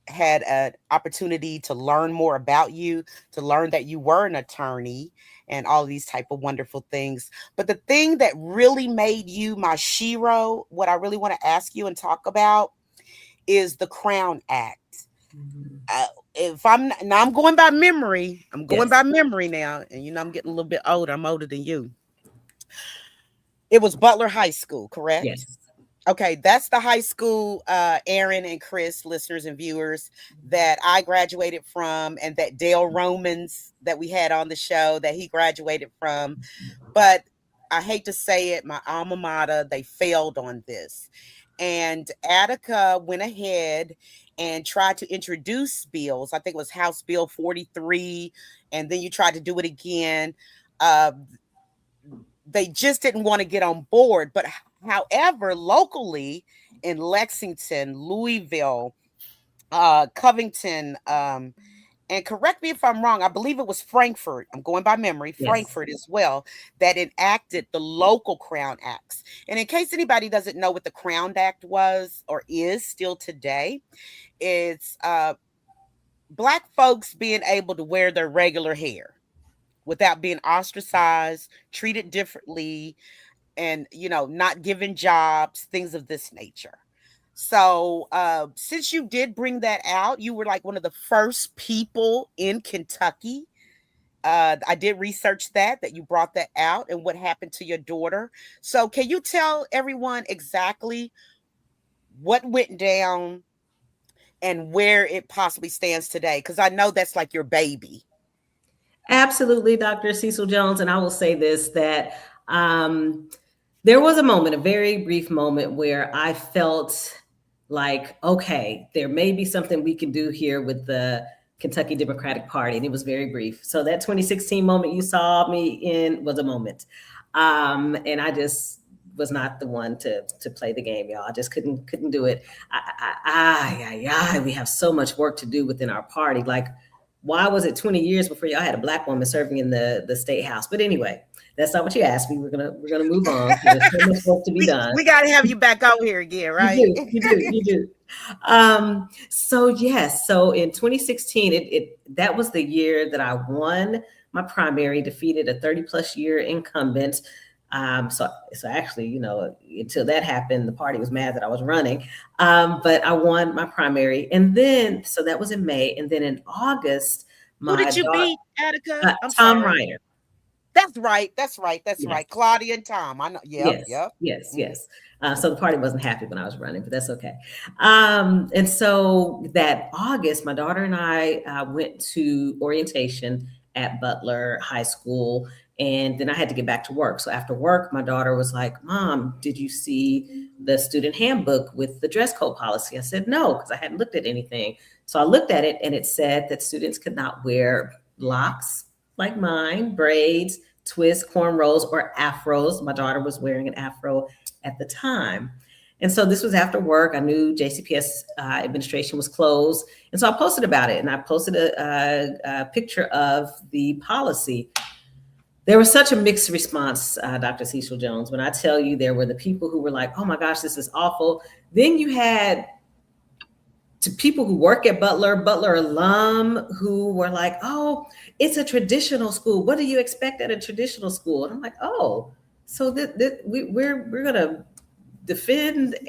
had an opportunity to learn more about you, to learn that you were an attorney and all these type of wonderful things. But the thing that really made you my shero, what I really want to ask you and talk about, is the Crown Act. I'm going by memory. I'm going by memory now. And I'm getting a little bit older. I'm older than you. It was Butler High School, correct? Yes. Okay, that's the high school, Aaron and Chris, listeners and viewers, that I graduated from, and that Dale Romans that we had on the show, that he graduated from. But I hate to say it, my alma mater, they failed on this. And Attica went ahead and tried to introduce bills. I think it was House Bill 43, and then you tried to do it again. They just didn't want to get on board. But however, locally in Lexington, Louisville, Covington, and correct me if I'm wrong, I believe it was Frankfurt, I'm going by memory, Frankfurt as well, that enacted the local Crown Acts. And in case anybody doesn't know what the Crown Act was or is still today, it's Black folks being able to wear their regular hair without being ostracized, treated differently, and not given jobs, things of this nature. So since you did bring that out, you were like one of the first people in Kentucky. I did research that you brought that out and what happened to your daughter. So can you tell everyone exactly what went down and where it possibly stands today? Because I know that's like your baby. Absolutely, Dr. Cecil Jones. And I will say this, that there was a moment, a very brief moment, where I felt like, okay, there may be something we can do here with the Kentucky Democratic Party. And it was very brief. So that 2016 moment you saw me in was a moment. And I just was not the one to play the game, y'all. I just couldn't do it. We have so much work to do within our party. Like, why was it 20 years before y'all had a Black woman serving in the state house? But anyway, that's not what you asked me. We're gonna move on. There's so much work to be done. We got to have you back out here again, right? You do. So yes. So in 2016, that was the year that I won my primary, defeated a 30+ year incumbent. So actually, until that happened, the party was mad that I was running. But I won my primary, and then so that was in May, and then in August, who did you beat, Attica? Tom Reiner. That's right. Yes. Right. Claudia and Tom. I know. Yes. So the party wasn't happy when I was running, but that's okay. And so that August, my daughter and I went to orientation at Butler High School. And then I had to get back to work. So after work, my daughter was like, Mom, did you see the student handbook with the dress code policy? I said, no, because I hadn't looked at anything. So I looked at it, and it said that students could not wear locks like mine, braids, twists, cornrows, or afros. My daughter was wearing an afro at the time. And so this was after work. I knew JCPS administration was closed. And so I posted about it, and I posted a picture of the policy. There was such a mixed response, Dr. Cecil Jones. When I tell you, there were the people who were like, oh my gosh, this is awful. Then you had people who work at Butler alum, who were like, oh, it's a traditional school. What do you expect at a traditional school? And I'm like, oh, so we're going to defend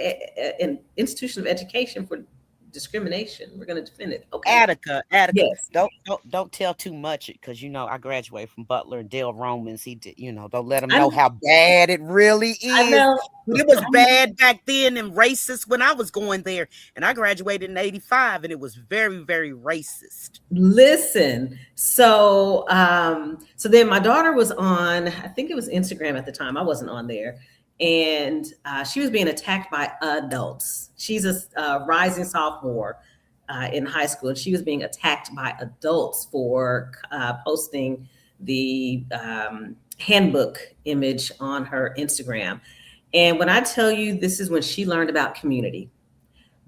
an institution of education for discrimination. We're going to defend it. Okay. Attica. Yes. Don't tell too much, because I graduated from Butler, and Dale Romans, he did, don't let them know how bad it really is. I know. It was bad back then and racist when I was going there, and I graduated in 85, and it was very, very racist. Listen, so then my daughter was on, I think it was Instagram at the time. I wasn't on there. And she was being attacked by adults. She's a rising sophomore in high school, and she was being attacked by adults for posting the handbook image on her Instagram. And when I tell you, this is when she learned about community,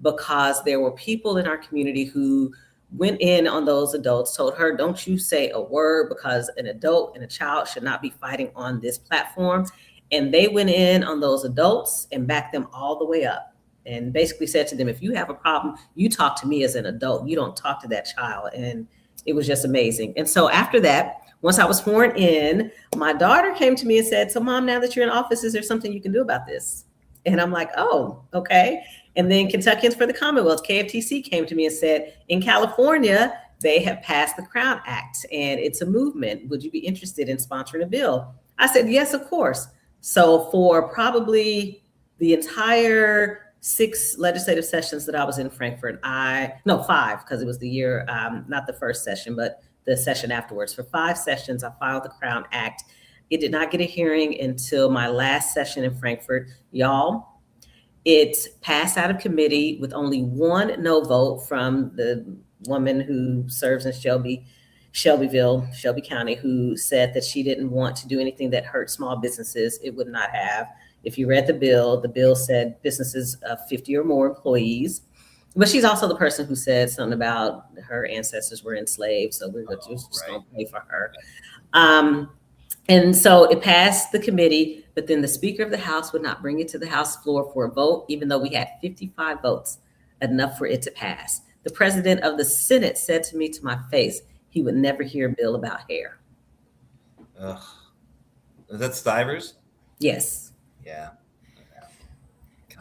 because there were people in our community who went in on those adults, told her, don't you say a word, because an adult and a child should not be fighting on this platform. And they went in on those adults and backed them all the way up, and basically said to them, if you have a problem, you talk to me as an adult. You don't talk to that child. And it was just amazing. And so after that, once I was sworn in, my daughter came to me and said, so Mom, now that you're in office, is there something you can do about this? And I'm like, oh, okay. And then Kentuckians for the Commonwealth, KFTC, came to me and said, in California, they have passed the Crown Act, and it's a movement. Would you be interested in sponsoring a bill? I said, yes, of course. So for probably the entire 6 legislative sessions that I was in Frankfort, 5, because it was the year, not the first session, but the session afterwards. For 5 sessions, I filed the Crown Act. It did not get a hearing until my last session in Frankfort. Y'all, it passed out of committee with only 1 no vote from the woman who serves in Shelby County, who said that she didn't want to do anything that hurt small businesses. It would not have. If you read the bill said businesses of 50 or more employees. But she's also the person who said something about her ancestors were enslaved. So we're just going to pay for her. And so it passed the committee, but then the Speaker of the House would not bring it to the House floor for a vote, even though we had 55 votes, enough for it to pass. The President of the Senate said to me to my face, he would never hear a bill about hair. Is that Stivers? Yes. Yeah.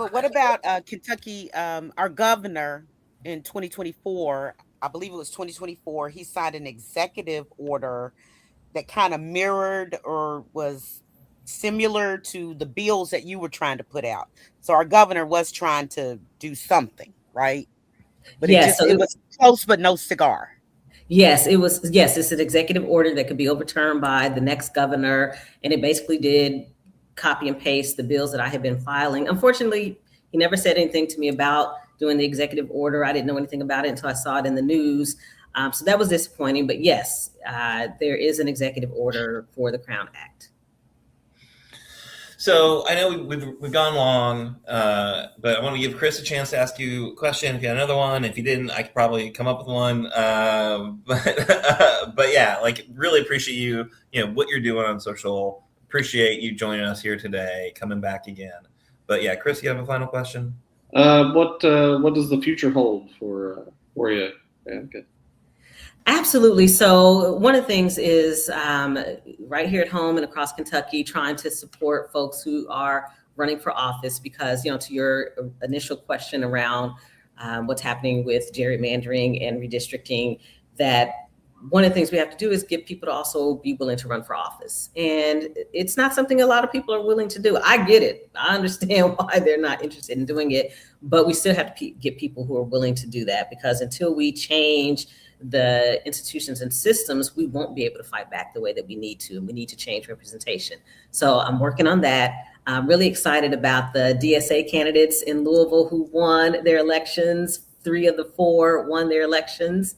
But what about Kentucky? Our governor in 2024, I believe it was 2024, he signed an executive order that kind of mirrored or was similar to the bills that you were trying to put out. So our governor was trying to do something, right? But Yes, so it was close, but no cigar. yes, it was. Yes, it's an executive order that could be overturned by the next governor, and it basically did copy and paste the bills that I had been filing. Unfortunately, he never said anything to me about doing the executive order. I didn't know anything about it until I saw it in the news. So that was disappointing. But yes, there is an executive order for the Crown Act. So I know we've gone long, but I want to give Chris a chance to ask you a question. If you had another one, if you didn't, I could probably come up with one. But yeah, like really appreciate you know, what you're doing on social. Appreciate you joining us here today, coming back again. But yeah, Chris, you have a final question? What does the future hold for you? Yeah, good. Absolutely. So one of the things is right here at home and across Kentucky, trying to support folks who are running for office because, you know, to your initial question around what's happening with gerrymandering and redistricting, that one of the things we have to do is get people to also be willing to run for office. And it's not something a lot of people are willing to do. I get it. I understand why they're not interested in doing it, but we still have to get people who are willing to do that, because until we change the institutions and systems, we won't be able to fight back the way that we need to. And we need to change representation. So I'm working on that. I'm really excited about the DSA candidates in Louisville who won their elections. 3 of the 4 won their elections.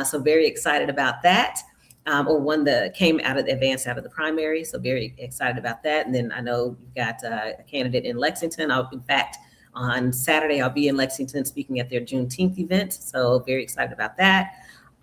So very excited about that. Or one that came out of the advanced out of the primary. So very excited about that. And then I know you've got a candidate in Lexington. In fact, on Saturday, I'll be in Lexington speaking at their Juneteenth event. So very excited about that.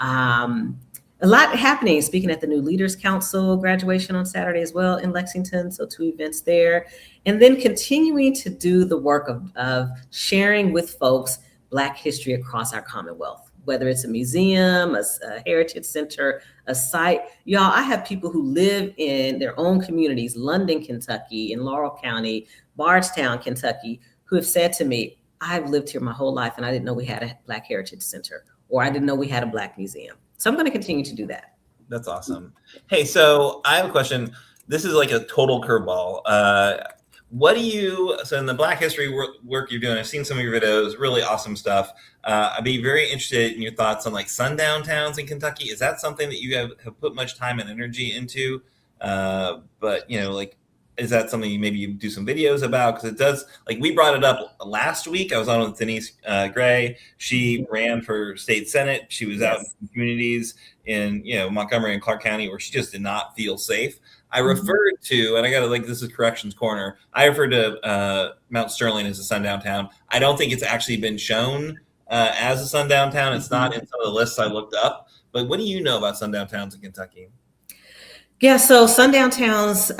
A lot happening, speaking at the new Leaders Council graduation on Saturday as well in Lexington. So 2 events there. And then continuing to do the work of sharing with folks Black history across our Commonwealth, whether it's a museum, a heritage center, a site. Y'all, I have people who live in their own communities, London, Kentucky, in Laurel County, Bardstown, Kentucky, who have said to me, I've lived here my whole life and I didn't know we had a Black heritage center, or I didn't know we had a Black museum. So I'm going to continue to do that. That's awesome. Hey, so I have a question. This is like a total curveball. So in the Black history work you're doing, I've seen some of your videos, really awesome stuff. I'd be very interested in your thoughts on like sundown towns in Kentucky. Is that something that you have put much time and energy into? But you know, like, is that something you do some videos about? Because it does, like, we brought it up last week. I was on with Denise Gray. She ran for state senate. She was out in communities in, you know, Montgomery and Clark County where she just did not feel safe. I referred to, and I got to, like, this is Corrections Corner. I referred to Mount Sterling as a sundown town. I don't think it's actually been shown as a sundown town. It's not in some of the lists I looked up. But what do you know about sundown towns in Kentucky? Yeah, so sundown towns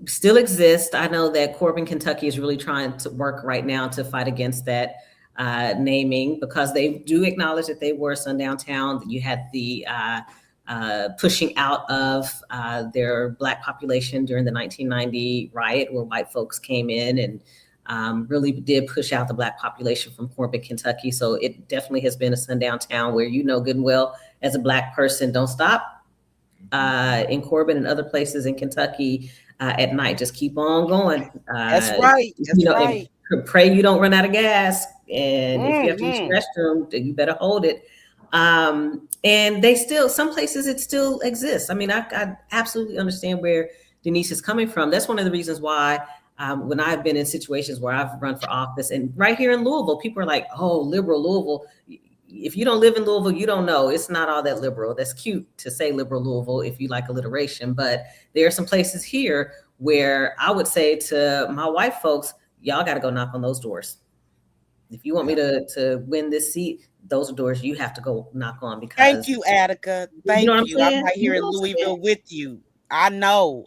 still exist. I know that Corbin, Kentucky is really trying to work right now to fight against that naming, because they do acknowledge that they were a sundown town. You had the pushing out of their Black population during the 1990 riot, where white folks came in and really did push out the Black population from Corbin, Kentucky. So it definitely has been a sundown town where, you know good and well, as a Black person, don't stop in Corbin and other places in Kentucky at night. Just keep on going. That's right. That's right. Pray you don't run out of gas. And if you have to use the restroom, you better hold it. And they still, some places it still exists. I mean, I absolutely understand where Denise is coming from. That's one of the reasons why when I've been in situations where I've run for office, and right here in Louisville, people are like, oh, liberal Louisville. If you don't live in Louisville, you don't know. It's not all that liberal. That's cute to say liberal Louisville if you like alliteration, but there are some places here where I would say to my white folks, y'all got to go knock on those doors. If you want me to win this seat, those are doors you have to go knock on. Because thank you, Attica. Thank you. I'm right here in what Louisville with you. I know.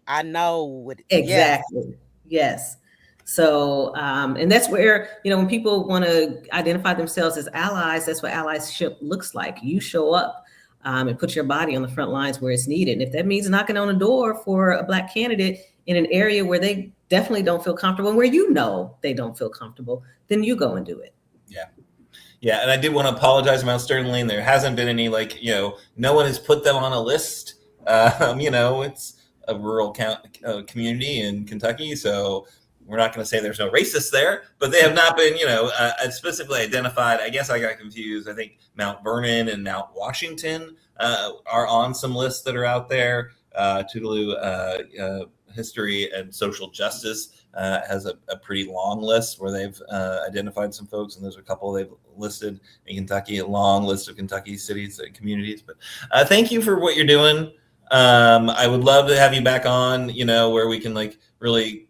Exactly. Yes. So, and that's where, you know, when people want to identify themselves as allies, that's what allyship looks like. You show up and put your body on the front lines where it's needed. And if that means knocking on a door for a Black candidate in an area where they definitely don't feel comfortable, and where you know they don't feel comfortable, then you go and do it. Yeah, and I did want to apologize to Mount Sterling. There hasn't been any, like, no one has put them on a list. It's a rural community in Kentucky, so we're not going to say there's no racists there, but they have not been, specifically identified. I guess I got confused. I think Mount Vernon and Mount Washington are on some lists that are out there. Tougaloo History and Social Justice has a pretty long list where they've identified some folks, and there's a couple they've listed in Kentucky, a long list of Kentucky cities and communities. But thank you for what you're doing. I would love to have you back on, where we can really,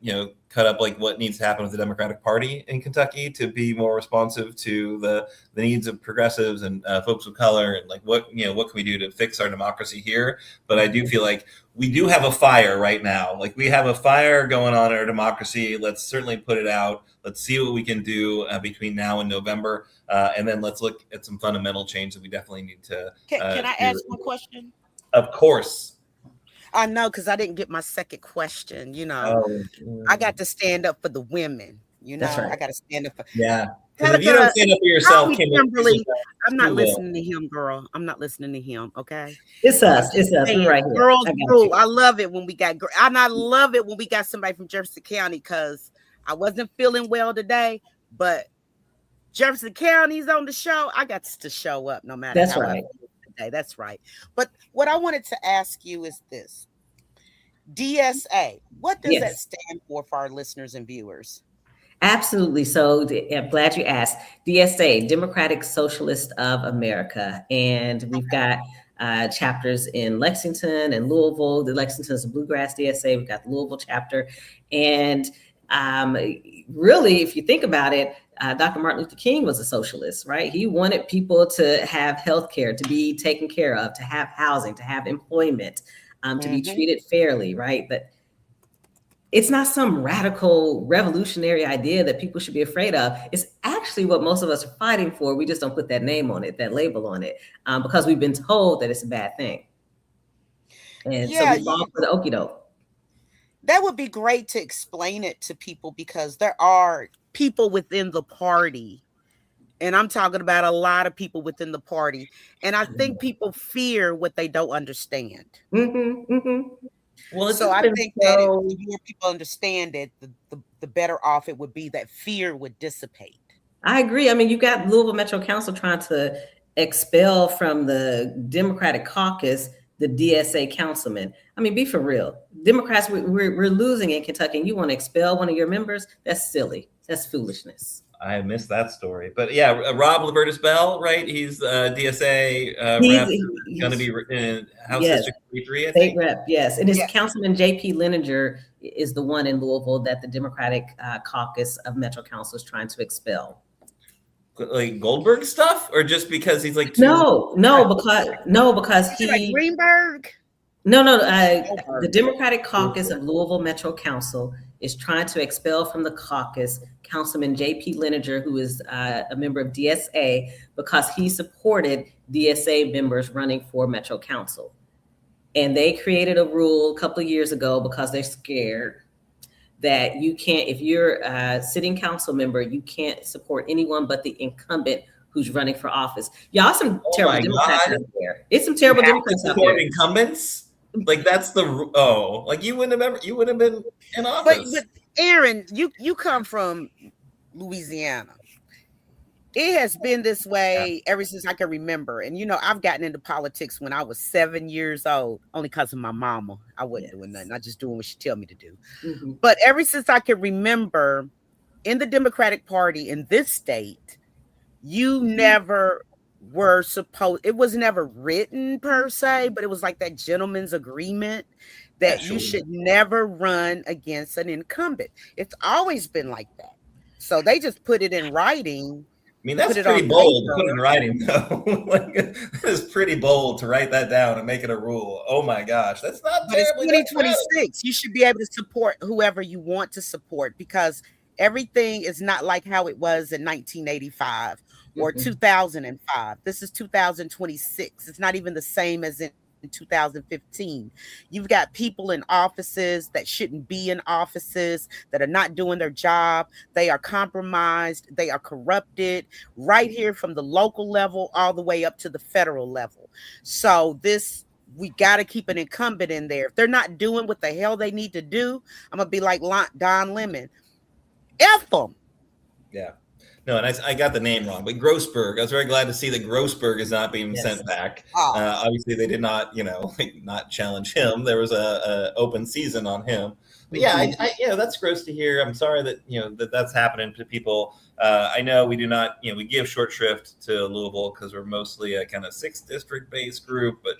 cut up what needs to happen with the Democratic Party in Kentucky to be more responsive to the needs of progressives and folks of color, and what can we do to fix our democracy here. But I do feel like we do have a fire right now. We have a fire going on in our democracy. Let's certainly put it out. Let's see what we can do between now and November. And then let's look at some fundamental change that we definitely need to. Can I ask one question? Of course. I know, because I didn't get my second question. I got to stand up for the women. That's right. I got to stand up for. Yeah. Because if you don't stand up for yourself, Kimberly, I'm not listening to him, girl. I'm not listening to him. Okay. It's us. We're right here. Girls rule. I love it when we got, and I love it when we got somebody from Jefferson County, because I wasn't feeling well today, but Jefferson County's on the show. I got to show up no matter. That's right. Today. That's right. But what I wanted to ask you is this: DSA. What does that stand for our listeners and viewers? Absolutely. So I'm glad you asked. DSA, Democratic Socialist of America. And we've got chapters in Lexington and Louisville. The Lexington is a Bluegrass DSA. We've got the Louisville chapter. And really, if you think about it, Dr. Martin Luther King was a socialist, right? He wanted people to have health care, to be taken care of, to have housing, to have employment, to be treated fairly, right? But it's not some radical revolutionary idea that people should be afraid of. It's actually what most of us are fighting for. We just don't put that name on it, that label on it, because we've been told that it's a bad thing. And so we fall for the okie doke. That would be great to explain it to people, because there are people within the party, and I'm talking about a lot of people within the party, and I think if what they don't understand. Well, so I think that if more people understand it, the better off it would be, that fear would dissipate. I agree. I mean, you got Louisville Metro Council trying to expel from the Democratic caucus the DSA councilman. I mean, be for real. Democrats, we're losing in Kentucky, and you want to expel one of your members? That's silly. That's foolishness. I missed that story. But yeah, Rob Libertus Bell, right? He's DSA rep, going to be in House District 33, I think. State rep, yes. And his Councilman J.P. Leninger is the one in Louisville that the Democratic caucus of Metro Council is trying to expel. Like Goldberg stuff, or just because he's like because he like Greenberg. The Democratic caucus of Louisville Metro Council is trying to expel from the caucus Councilman J.P. Leninger, who is a member of DSA, because he supported DSA members running for Metro Council. And they created a rule a couple of years ago, because they're scared that you can't, if you're a sitting council member, you can't support anyone but the incumbent who's running for office. Y'all, some terrible Democrats out there. It's some terrible Democrats out there. Incumbents? Like that's you wouldn't have been in office. But Aaron, you come from Louisiana. It has been this way ever since I can remember. And, I've gotten into politics when I was 7 years old, only because of my mama. I wasn't doing nothing. I just doing what she tell me to do. Mm-hmm. But ever since I can remember, in the Democratic Party in this state, you never were supposed, it was never written per se, but it was like that gentleman's agreement that you should never run against an incumbent. It's always been like that. So they just put it in writing. I mean, that's pretty bold to put in writing, though. That is pretty bold to write that down and make it a rule. Oh my gosh, that's not. But it's 2026. You should be able to support whoever you want to support, because everything is not like how it was in 1985 or 2005. This is 2026. It's not even the same as in in 2015. You've got people in offices that shouldn't be in offices, that are not doing their job. They are compromised. They are corrupted right here from the local level all the way up to the federal level. So we got to keep an incumbent in there. If they're not doing what the hell they need to do, I'm going to be like Don Lemon. F them. Yeah. No, and I got the name wrong, but Grossberg. I was very glad to see that Grossberg is not being sent back. Obviously, they did not, not challenge him. There was a open season on him. But yeah, that's gross to hear. I'm sorry that that's happening to people. I know we do not, we give short shrift to Louisville because we're mostly a kind of 6th district based group. But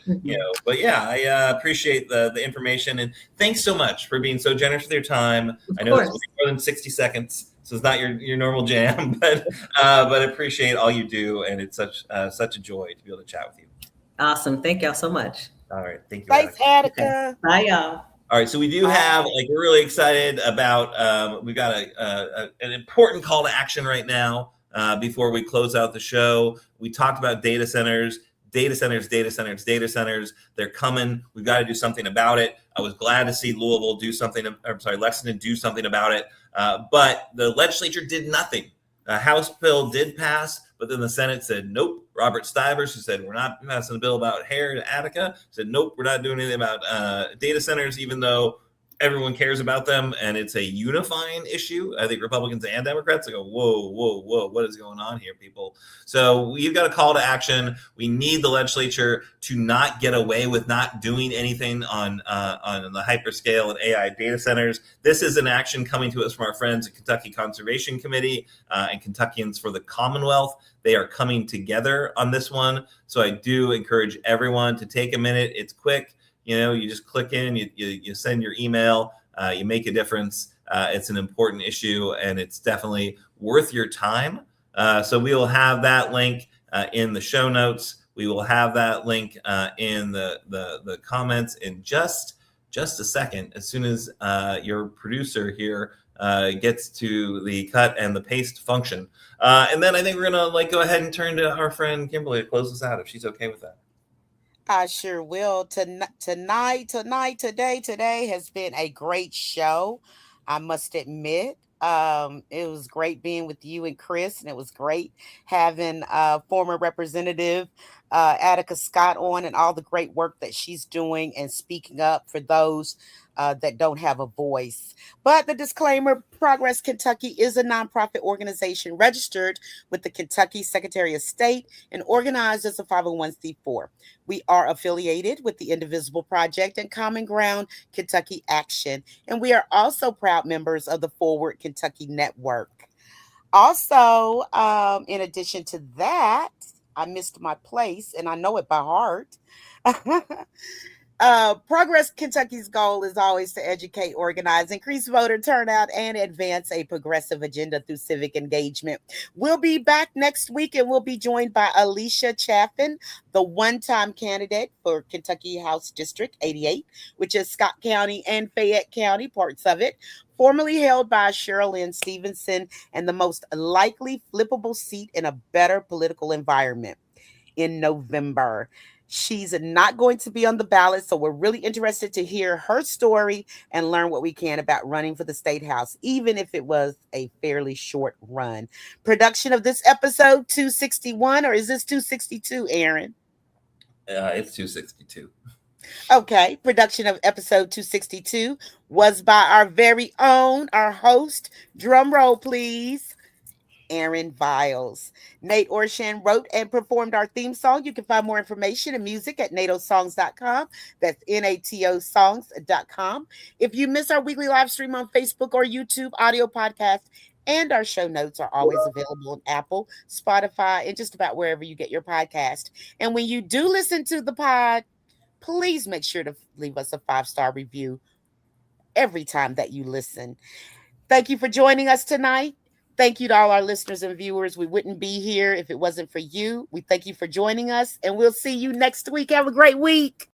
I appreciate the information, and thanks so much for being so generous with your time. I know it's more than 60 seconds. So it's not your normal jam, but appreciate all you do, and it's such a joy to be able to chat with you. Awesome. Thank y'all so much. All right. Thank you. Thanks, Attica. Okay. Bye, y'all. All right. So we do have, we're really excited about, we've got an important call to action right now before we close out the show. We talked about data centers. Data centers. They're coming. We've got to do something about it. I was glad to see Lexington do something about it. But the legislature did nothing. A House bill did pass, but then the Senate said, nope. Robert Stivers, who said, we're not passing a bill about hair to Attica, said, nope, we're not doing anything about data centers, even though everyone cares about them, and it's a unifying issue. I think Republicans and Democrats go, whoa, what is going on here, people? So we've got a call to action. We need the legislature to not get away with not doing anything on the hyperscale and AI data centers. This is an action coming to us from our friends at Kentucky Conservation Committee and Kentuckians for the Commonwealth. They are coming together on this one. So I do encourage everyone to take a minute. It's quick. You just click in, you send your email, you make a difference. It's an important issue, and it's definitely worth your time. So we will have that link in the show notes. We will have that link in the comments in just a second, as soon as your producer here gets to the cut and the paste function. And then I think we're going to go ahead and turn to our friend Kimberly to close us out, if she's okay with that. I sure will. Today has been a great show. I must admit, it was great being with you and Chris, and it was great having former Representative Attica Scott on, and all the great work that she's doing and speaking up for those that don't have a voice. But the disclaimer, Progress Kentucky is a nonprofit organization registered with the Kentucky Secretary of State and organized as a 501c4. We are affiliated with the Indivisible Project and Common Ground Kentucky Action, and we are also proud members of the Forward Kentucky Network. Also, in addition to that, I missed my place, and I know it by heart. Progress Kentucky's goal is always to educate, organize, increase voter turnout, and advance a progressive agenda through civic engagement. We'll be back next week, and we'll be joined by Alicia Chaffin, the one-time candidate for Kentucky House District 88, which is Scott County and Fayette County, parts of it, formerly held by Sherilyn Stevenson, and the most likely flippable seat in a better political environment in November. She's not going to be on the ballot, so we're really interested to hear her story and learn what we can about running for the State House, even if it was a fairly short run. Production of this episode 261, or is this 262, Aaron? It's 262. Okay, production of episode 262 was by our very own, our host, drum roll please, Aaron Viles. Nate Orshan wrote and performed our theme song. You can find more information and music at natosongs.com. That's natosongs.com. If you miss our weekly live stream on Facebook or YouTube, audio podcast, and our show notes are always available on Apple, Spotify, and just about wherever you get your podcast. And when you do listen to the pod, please make sure to leave us a 5-star review every time that you listen. Thank you for joining us tonight. Thank you to all our listeners and viewers. We wouldn't be here if it wasn't for you. We thank you for joining us, and we'll see you next week. Have a great week.